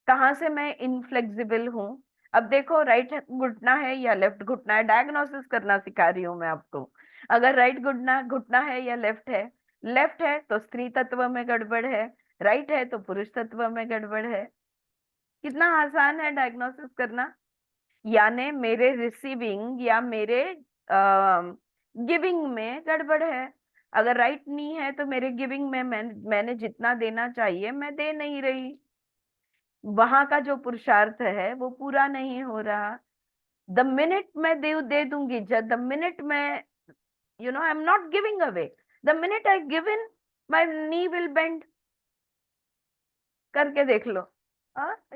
कहाँ से मैं इनफ्लेक्सिबल हूँ. अब देखो राइट घुटना है या लेफ्ट घुटना है, डायग्नोसिस करना सिखा रही हूँ मैं आपको. अगर राइट घुटना घुटना है या लेफ्ट है तो स्त्री तत्व में गड़बड़ है, राइट है तो पुरुष तत्व में गड़बड़ है. कितना आसान है डायग्नोसिस करना. यानी मेरे रिसीविंग या मेरे गिविंग में गड़बड़ है. अगर राइट नी है तो मेरे गिविंग में मैंने जितना देना चाहिए मैं दे नहीं रही, वहां का जो पुरुषार्थ है वो पूरा नहीं हो रहा. द मिनट मैं दे दूंगी, जब द मिनट मैं आई am not giving away, the minute I give in my knee will bend. करके देख लो.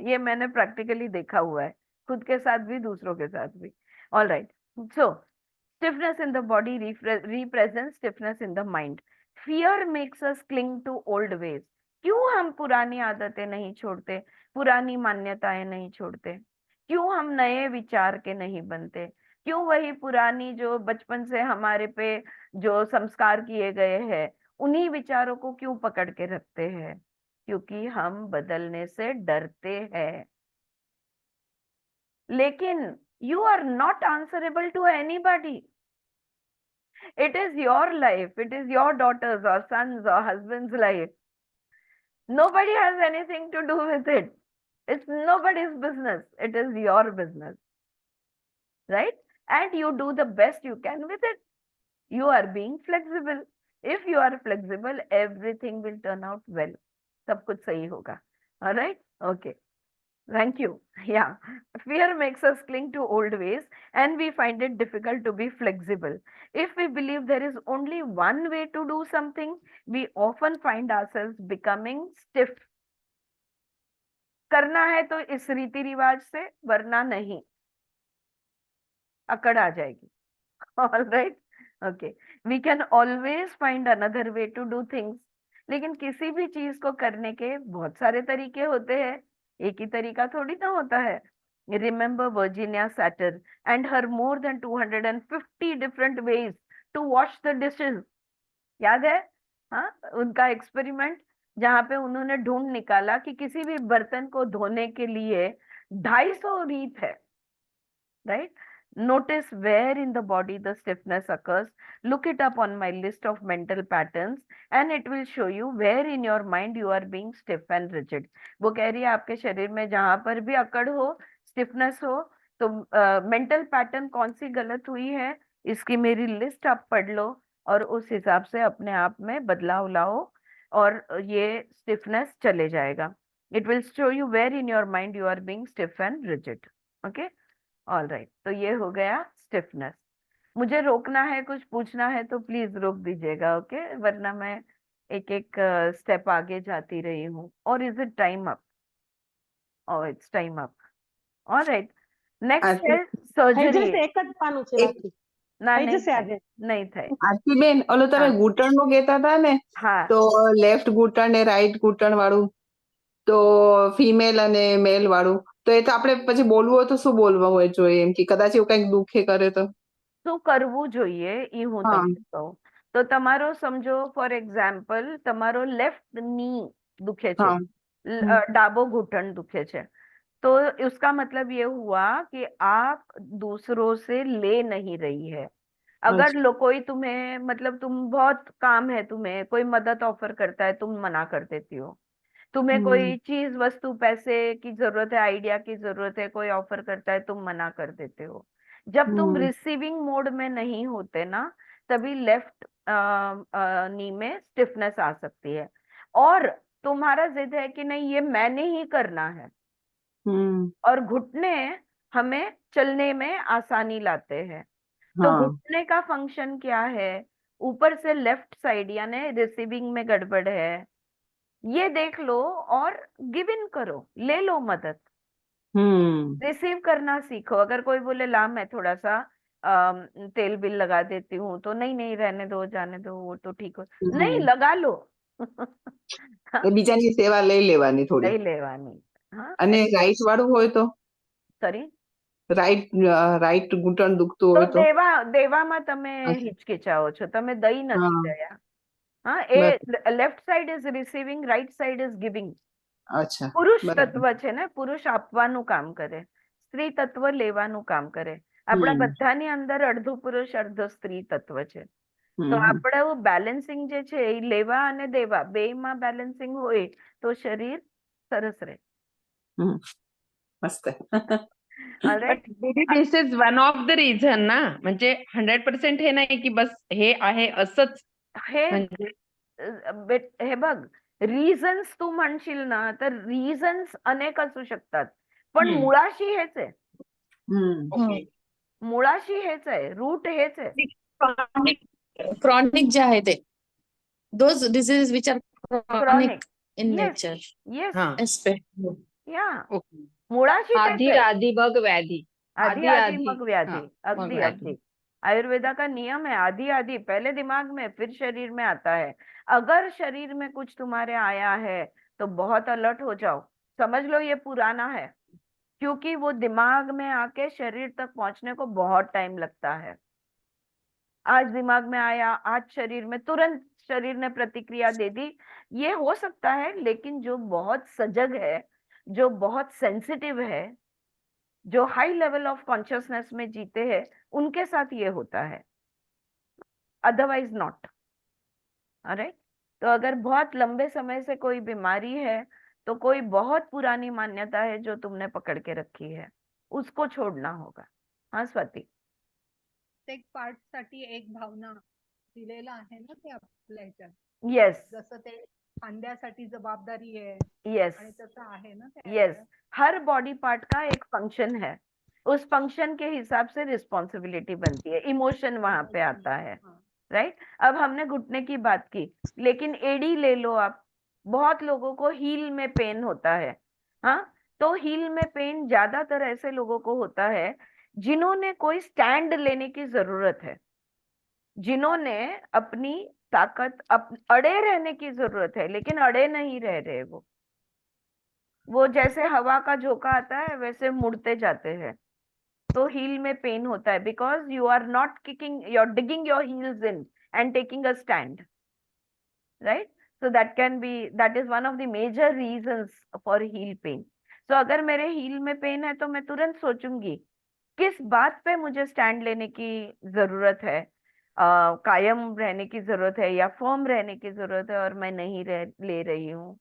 ये मैंने प्रैक्टिकली देखा हुआ है, खुद के साथ भी दूसरों के साथ भी. All right. So stiffness in the body represents stiffness in the mind. Fear makes us cling to old ways. क्यों हम पुरानी आदतें नहीं छोड़ते, पुरानी मान्यताएं नहीं छोड़ते, क्यों हम नए विचार के नहीं बनते, क्यों वही पुरानी जो बचपन से हमारे पे जो संस्कार किए गए हैं उन्हीं विचारों को क्यों पकड़ के रखते हैं? क्योंकि हम बदलने से डरते हैं. लेकिन you are not answerable to anybody. It is your life, it is your daughter's or son's or husband's life. Nobody has anything to do with it. It's nobody's business, it is your business, right? And you do the best you can with it. You are being flexible. If you are flexible, everything will turn out well. सब कुछ सही होगा. All right? Okay. Thank you. Yeah. Fear makes us cling to old ways and we find it difficult to be flexible. If we believe there is only one way to do something, we often find ourselves becoming stiff. करना है तो इस रीति रिवाज से, वरना नहीं, अकड़ आ जाएगी. All right. Okay. We can always find another way to do things. लेकिन किसी भी चीज को करने के बहुत सारे तरीके होते हैं, एक ही तरीका थोड़ी ना होता है. Remember Virginia Satir and her more than 250 different ways to wash the dishes. याद है? हाँ, उनका एक्सपेरिमेंट जहाँ पे उन्होंने ढूंढ निकाला कि किसी भी बर्तन को धोने के लिए 250 रीत है. Right? Notice where in the body the stiffness occurs. Look it up on my list of mental patterns and it will show you where in your mind you are being stiff and rigid. वो कह रही है आपके शरीर में जहां पर भी अकड़ हो, स्टिफनेस हो, तो मेंटल पैटर्न कौन सी गलत हुई है, इसकी मेरी लिस्ट आप पढ़ लो और उस हिसाब से अपने आप में बदलाव लाओ और ये स्टिफनेस चले जाएगा. It will show you where in your mind you are being stiff and rigid. Okay? All right. तो ये हो गया स्टिफनेस. मुझे रोकना है, कुछ पूछना है तो प्लीज रोक दीजिएगा. ओके, वरना मैं एक एक स्टेप आगे जाती रही हूँ. और is it time up? Oh, it's time up. All right. Next है સર્જરી. એક જ પાનું છે એક- બાકી. ના, થઈ નહીં જશે થાય, આજે. નહીં થાય. આરતીબેન, ઓલો તમે હા. ઘૂંટણનું કહેતા હતા ને, હા, તો લેફ્ટ ઘૂંટણ ને રાઈટ ઘૂંટણ વાળું, તો ફિમેલ અને મેલ વાળું, તો એ તો આપણે પછી બોલવું હોય તો શું બોલવા હોય જોઈએ, એમ કે કદાચ એવું કંઈક દુખે કરે તો? શું કરવું જોઈએ એ હું હા. તમને કહું. તો તમારો સમજો ફોર એક્ઝામ્પલ તમારો લેફ્ટ नी દુખે છે, हाँ. डाबो घुटन दुखे છે, तो उसका मतलब ये हुआ कि आप दूसरों से ले नहीं रही है. अगर कोई तुम्हें, मतलब तुम बहुत काम है, तुम्हें कोई मदद ऑफर करता है, तुम मना कर देती हो. तुम्हें कोई चीज, वस्तु, पैसे की जरूरत है, आइडिया की जरूरत है, कोई ऑफर करता है, तुम मना कर देते हो. जब तुम रिसीविंग मोड में नहीं होते ना, तभी लेफ्ट नी में स्टिफनेस आ सकती है. और तुम्हारा जिद है कि नहीं, ये मैंने ही करना है. और घुटने हमें चलने में आसानी लाते हैं. तो हाँ. घुटने का फंक्शन क्या है? ऊपर से लेफ्ट साइड यानी रिसीविंग में गड़बड़ है, ये देख लो और गिव इन करो, ले लो मदद. रिसीव करना सीखो. अगर कोई बोले ला मैं थोड़ा सा तेल बिल लगा देती हूँ, तो नहीं नहीं रहने दो, जाने दो, वो तो ठीक हो. नहीं, लगा लो. એ બીજાની સેવા લઈ લેવાની થોડી. લઈ લેવાની. હા, અને રાઈટ વાળું હોય તો સોરી. રાઈટ ઘૂંટણ દુખતું તો હોય તો? દેવામાં તમે અચ્છા. હિચકિચાઓ છો, તમે દઈ નથી હા. ગયા. હા, એ left side is receiving, right side is giving. અચ્છા, પુરુષ બરાબર. તત્વ છે ને, પુરુષ આપવાનું કામ કરે, સ્ત્રી તત્વ લેવાનું કામ કરે. આપણા બધાની અંદર અડધું પુરુષ અડધો સ્ત્રી તત્વ છે. તો આપણે બેલેન્સિંગ જે છે એ લેવા અને દેવા બેયમાં બેલેન્સિંગ હોય તો શરીર સરસ રહે. મસ્ત. Alright? This is one of the reason ना, म्हणजे 100% हे नाही की बस हे आहे असंच. हे म्हणजे हे बघ, रिझन्स तू म्हणशील ना, तर रिझन्स अनेक असू शकतात, पण मुळाशी हेच आहे. ओके. मुळाशी हेच आहे, रूट हेच आहे. Chronic जे आहे ते, those diseases which are Chronic. chronic in Yes. nature. Yes. हा. Aspect. या ओके. मुळाशी तेच आधी आहे. आधी बघ व्याधी. आधी आधी- आधी आधी. मग व्याधि. हाँ, अगदी मग व्याधि. अगदी आयुर्वेदा का नियम है, आधी आधी, पहले दिमाग में फिर शरीर में आता है. अगर शरीर में कुछ तुम्हारे आया है तो बहुत अलर्ट हो जाओ. समझ लो ये पुराना है, क्योंकि वो दिमाग में आके शरीर तक पहुंचने को बहुत टाइम लगता है. आज दिमाग में आया, आज शरीर में, तुरंत शरीर ने प्रतिक्रिया दे दी, ये हो सकता है. लेकिन जो बहुत सजग है, जो बहुत सेंसिटिव है, जो हाई लेवल ऑफ कॉन्शियसनेस में जीते हैं, उनके साथ ये होता है, अदरवाइज नॉट. अरे, तो अगर बहुत लंबे समय से कोई बीमारी है, तो कोई बहुत पुरानी मान्यता है जो तुमने पकड़ के रखी है, उसको छोड़ना होगा. हाँ स्वाति. प्रत्येक पार्ट साठी एक भावना दिलेला आहे ना ते आपल्या ह्याच्यात. येस. जसं ते खांद्यासाठी जबाबदारी आहे यस आणि तसं आहे ना यस, हर बॉडी पार्ट का एक फंक्शन है, उस फंक्शन के हिसाब से रिस्पॉन्सिबिलिटी बनती है, इमोशन वहां पे आता है, राइट। अब हमने घुटने की बात की, लेकिन एडी ले लो आप, बहुत लोगों को हील में पेन होता है। हाँ, तो हील में पेन ज्यादातर ऐसे लोगों को होता है जिन्होंने कोई स्टैंड लेने की जरूरत है, जिन्होंने अपनी ताकत अड़े रहने की जरूरत है, लेकिन अड़े नहीं रह रहे, वो जैसे हवा का झोंका आता है वैसे मुड़ते जाते हैं, तो हील में पेन होता है, because you are not kicking, you are digging your heels in and taking a stand, right. So that is one of the major reasons for heel pain. सो अगर मेरे हील में पेन है तो मैं तुरंत सोचूंगी किस बात पे मुझे स्टैंड लेने की जरूरत है, कायम रहने की जरूरत है या फर्म रहने की जरूरत है, और मैं नहीं ले रही हूँ।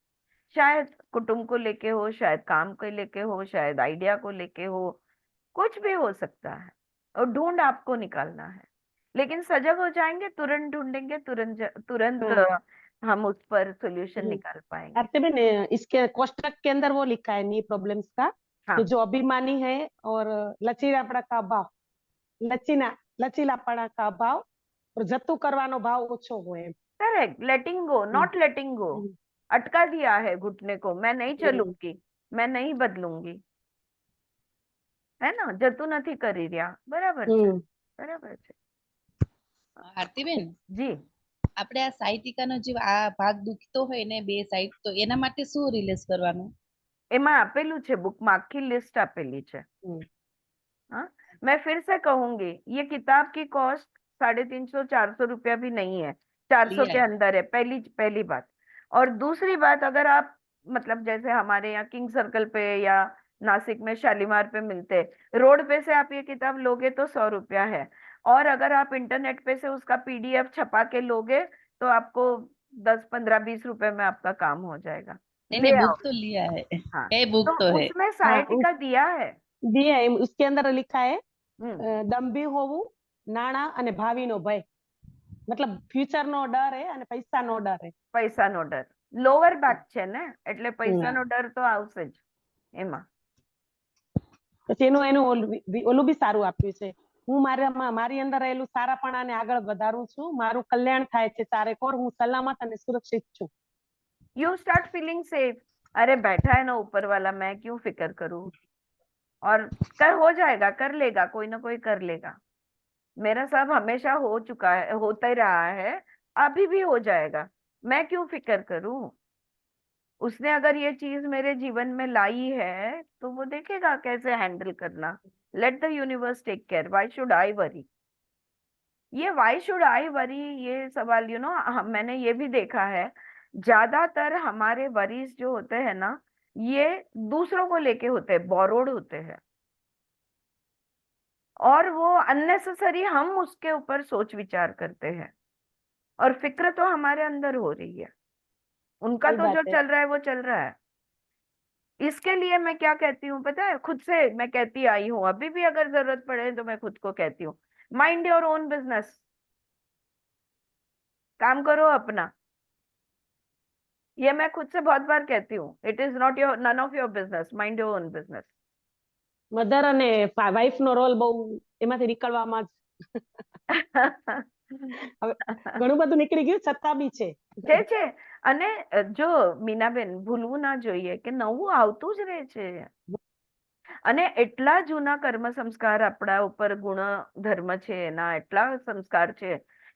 शायद कुटुंब को लेके हो, शायद काम को लेके हो, शायद आइडिया को लेके हो, कुछ भी हो सकता है, और ढूंढ आपको निकालना है। लेकिन सजग हो जाएंगे, तुरंत ढूंढेंगे, तुरंत हम उस पर सोल्यूशन निकाल पाएंगे। आरती बहन, इसके कोष्टक के अंदर वो लिखा है नी प्रॉब्लम्स का, हाँ। कि जो अभिमानी है और लचीलापड़ा का भाव, लचीलापड़ा का भाव और जतु करवानो भाव ओछो होए। Correct, letting go, not letting go. अटका दिया है घुटने को, मैं नहीं चलूंगी, मैं नहीं बदलूंगी, है ना, जतु નથી કરી રહ્યા, બરાબર છે, બરાબર છે। આરતીબેન, જી, આપણે આ સાહિત્યિકાનો જે આ ભાગ દુખતો હોય ને બે સાઈડ, તો એના માટે શું રિલેસ કરવાનું? એમાં આપેલું છે, બુકમાં આખી લિસ્ટ આપેલી છે। हाँ, मैं फिर से कहूंगी, ये किताब की कॉस्ट 350-400 रुपया भी नहीं है, 400 के अंदर है, पहली बात। और दूसरी बात, अगर आप मतलब जैसे हमारे यहाँ किंग सर्कल पे या नासिक में शालीमार पे मिलते, रोड पे से आप ये किताब लोगे तो 100 रुपया है, और अगर आप इंटरनेट पे से उसका PDF छपा के लोगे तो आपको 10-15-20 रुपए में आपका काम हो जाएगा। नहीं, बुक तो लिया है। हाँ, कई बुक तो है। उसमें साहित्यिका दिया है, दिया है, उसके अंदर लिखा है दंभी होवू, नाणा अने भावीनो भय, मतलब फ्यूचर नो डर है અને પૈસાનો ડર है। પૈસાનો ડર, લોઅર બેક છે ને, એટલે પૈસાનો ડર તો આવશે જ એમાં। પછી એનું ઓલું બી સારું આપ્યું છે, હું મારી અંદર રહેલું સારાપણાને આગળ વધારું છું, મારું કલ્યાણ થાય છે ચારેકોર, હું સલામત અને સુરક્ષિત છું। यू स्टार्ट फीलिंग सेफ, अरे बैठा है ना ऊपर वाला, मैं क्यों फिक्र करूं, और हो जाएगा, कर लेगा, कोई ना कोई कर लेगा। मेरा सब हमेशा हो चुका है, होता ही रहा है, अभी भी हो जाएगा, मैं क्यों फिक्र करूं। उसने अगर ये चीज मेरे जीवन में लाई है तो वो देखेगा कैसे हैंडल करना। Let the universe take care, why should I worry. ये व्हाई शुड आई वरी, ये सवाल मैंने ये भी देखा है, ज्यादातर हमारे वरीज जो होते हैं ना, ये दूसरों को लेके होते हैं, बोरोड होते हैं, और वो अननेसेसरी हम उसके ऊपर सोच विचार करते हैं, और फिक्र तो हमारे अंदर हो रही है, उनका तो जो चल रहा है वो चल रहा है। इसके लिए मैं क्या कहती हूँ पता है, खुद से मैं कहती आई हूँ, अभी भी अगर जरूरत पड़े तो मैं खुद को कहती हूँ, माइंड योर ओन बिजनेस, काम करो अपना। ये मैं खुद से बहुत बार कहती हूँ, it is not your, none of your business, mind your own business. Mother અને વાઇફ નો રોલ બહુ એમાંથી નીકળવામાં ઘણું બધું નીકળી ગયું, છતાં બી છે। અને જો મીનાબેન, ભૂલવું ના જોઈએ કે નવું આવતું જ રહે છે, અને એટલા જૂના કર્મ સંસ્કાર આપણા ઉપર, ગુણ ધર્મ છે એના એટલા સંસ્કાર છે,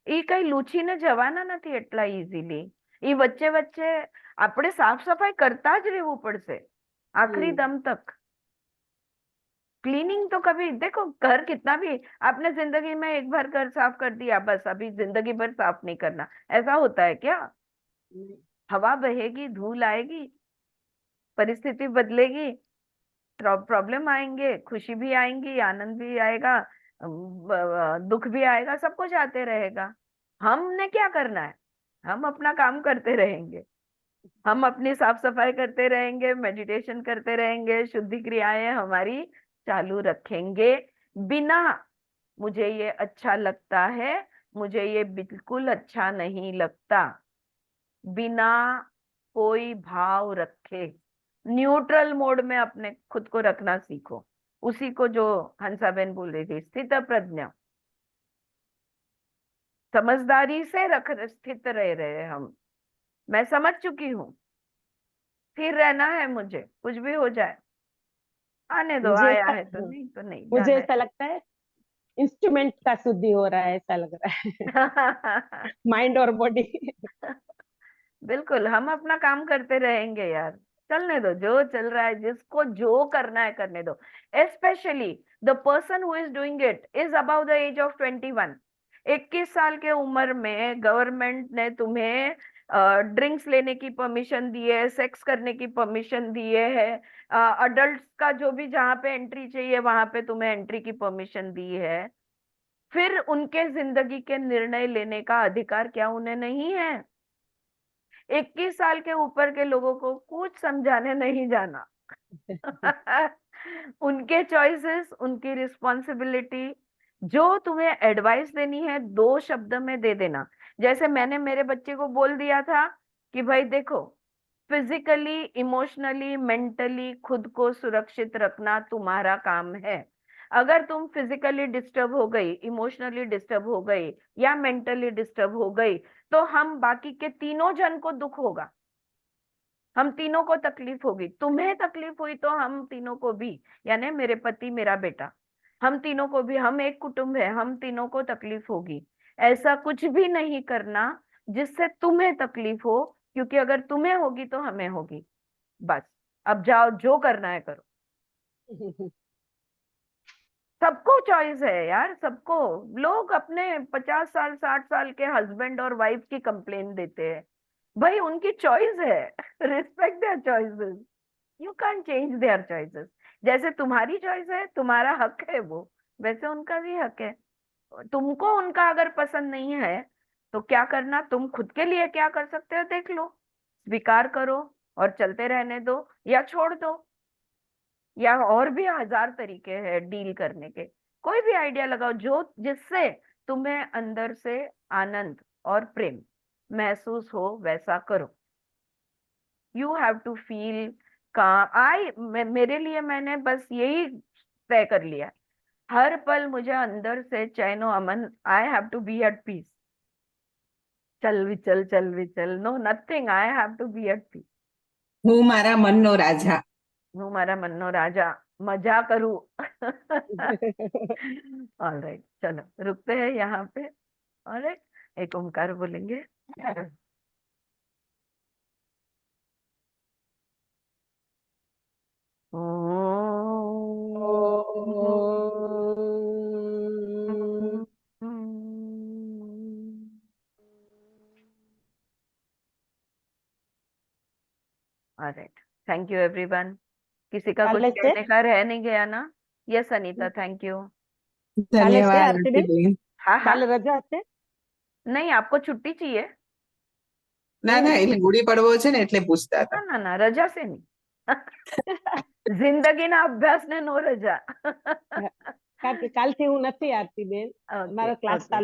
એ કઈ લૂછીને જવાના નથી એટલા ઇઝીલી। એ વચ્ચે વચ્ચે આપણે સાફ સફાઈ કરતા જ રહેવું પડશે आखिरी दम तक। क्लीनिंग तो कभी, देखो घर कितना भी आपने जिंदगी में एक बार घर साफ कर दिया, बस अभी जिंदगी भर साफ नहीं करना, ऐसा होता है क्या? हवा बहेगी, धूल आएगी, परिस्थिति बदलेगी, प्रॉब्लम आएंगे, खुशी भी आएंगी, आनंद भी आएगा, दुख भी आएगा, सब कुछ आते रहेगा। हमने क्या करना है? हम अपना काम करते रहेंगे, हम अपनी साफ सफाई करते रहेंगे, मेडिटेशन करते रहेंगे, शुद्धि क्रियाएं हमारी चालू रखेंगे, बिना मुझे ये अच्छा लगता है, मुझे ये बिल्कुल अच्छा नहीं लगता, बिना कोई भाव रखे, न्यूट्रल मोड में अपने खुद को रखना सीखो। उसी को जो हंसाबेन बोल रही थी, स्थित प्रज्ञा, समझदारी से स्थित रह रहे हम। मैं समझ चुकी हूँ, स्थिर रहना है मुझे, कुछ भी हो जाए आने दो, मुझे आया ऐसा- है तो नहीं तो नहीं, मुझे जाना ऐसा लगता है इंस्ट्रूमेंट का शुद्धि हो रहा है, ऐसा लग रहा है है। माइंड और बॉडी। बिल्कुल, हम अपना काम करते रहेंगे यार, चलने दो, जो चल रहा है, जिसको जो करना है करने दो। Specially the person who is doing it is about the age of 21। 21 साल के उम्र में गवर्नमेंट ने तुम्हें ड्रिंक्स लेने की परमिशन दी है, सेक्स करने की परमिशन दी है, अडल्ट का जो भी जहाँ पे एंट्री चाहिए वहां पे तुम्हें एंट्री की परमिशन दी है। फिर उनके जिंदगी के निर्णय लेने का अधिकार क्या उन्हें नहीं है? 21 साल के ऊपर के लोगों को कुछ समझाने नहीं जाना। उनके चॉइसेस, उनकी रिस्पॉन्सिबिलिटी। जो तुम्हें एडवाइस देनी है 2 शब्द में दे देना। जैसे मैंने मेरे बच्चे को बोल दिया था कि भाई देखो, फिजिकली, इमोशनली, मेंटली खुद को सुरक्षित रखना तुम्हारा काम है। अगर तुम फिजिकली डिस्टर्ब हो गई, इमोशनली डिस्टर्ब हो गई या मेंटली डिस्टर्ब हो गई, तो हम बाकी के तीनों जन को दुख होगा, हम तीनों को तकलीफ होगी। तुम्हें तकलीफ हुई तो हम तीनों को भी, यानी मेरे पति, मेरा बेटा, हम तीनों को भी, हम एक कुटुंब है, हम तीनों को तकलीफ होगी। ऐसा कुछ भी नहीं करना जिससे तुम्हें तकलीफ हो, क्योंकि अगर तुम्हें होगी तो हमें होगी। बस, अब जाओ, जो करना है करो। सबको चॉइस है यार, सबको। लोग अपने 50 साल 60 साल के हस्बैंड और वाइफ की कंप्लेन देते हैं, भाई उनकी चॉइस है। Respect there choices, you can change their choices. जैसे तुम्हारी चॉइस है, तुम्हारा हक है वो, वैसे उनका भी हक है। तुमको उनका अगर पसंद नहीं है तो क्या करना, तुम खुद के लिए क्या कर सकते हो देख लो, स्वीकार करो और चलते रहने दो या छोड़ दो। या और भी 1000 तरीके हैं डील करने के। कोई भी आइडिया लगाओ जो जिससे तुम्हें अंदर से आनंद और प्रेम महसूस हो, वैसा करो। यू हैव टू फील का मेरे लिए मैंने बस यही तय कर लिया, हर पल मुझे अंदर से चैन और अमन, I have to be at peace. चल विचल, चल विचल, no nothing, I have to be at peace. હું મારા મનનો રાજા. હું મારા મનનો રાજા, मजा करूं। ऑलराइट, चलो रुकते हैं यहाँ पे। ऑलराइट, एक ओमकार बोलेंगे। Alright, thank you everyone. किसी का कुछ काले से कहने का रह नहीं गया ना? Yes Anita, thank you. કાલે છે ધન્યવાદ આરતીબેન? આરતીબેન. हाँ हाँ, કાલે रजा હશે? नहीं आपको छुट्टी चाहिए? ના ના એટલે ગુડી પડવો છે ને એટલે પૂછતા હતા. ना ना ना, रजा से नहीं। जिंदगीના અભ્યાસને નો રજા। કાલથી હું નથી આરતીબેન, ઓકે મારો ક્લાસ ઓકે ચાલુ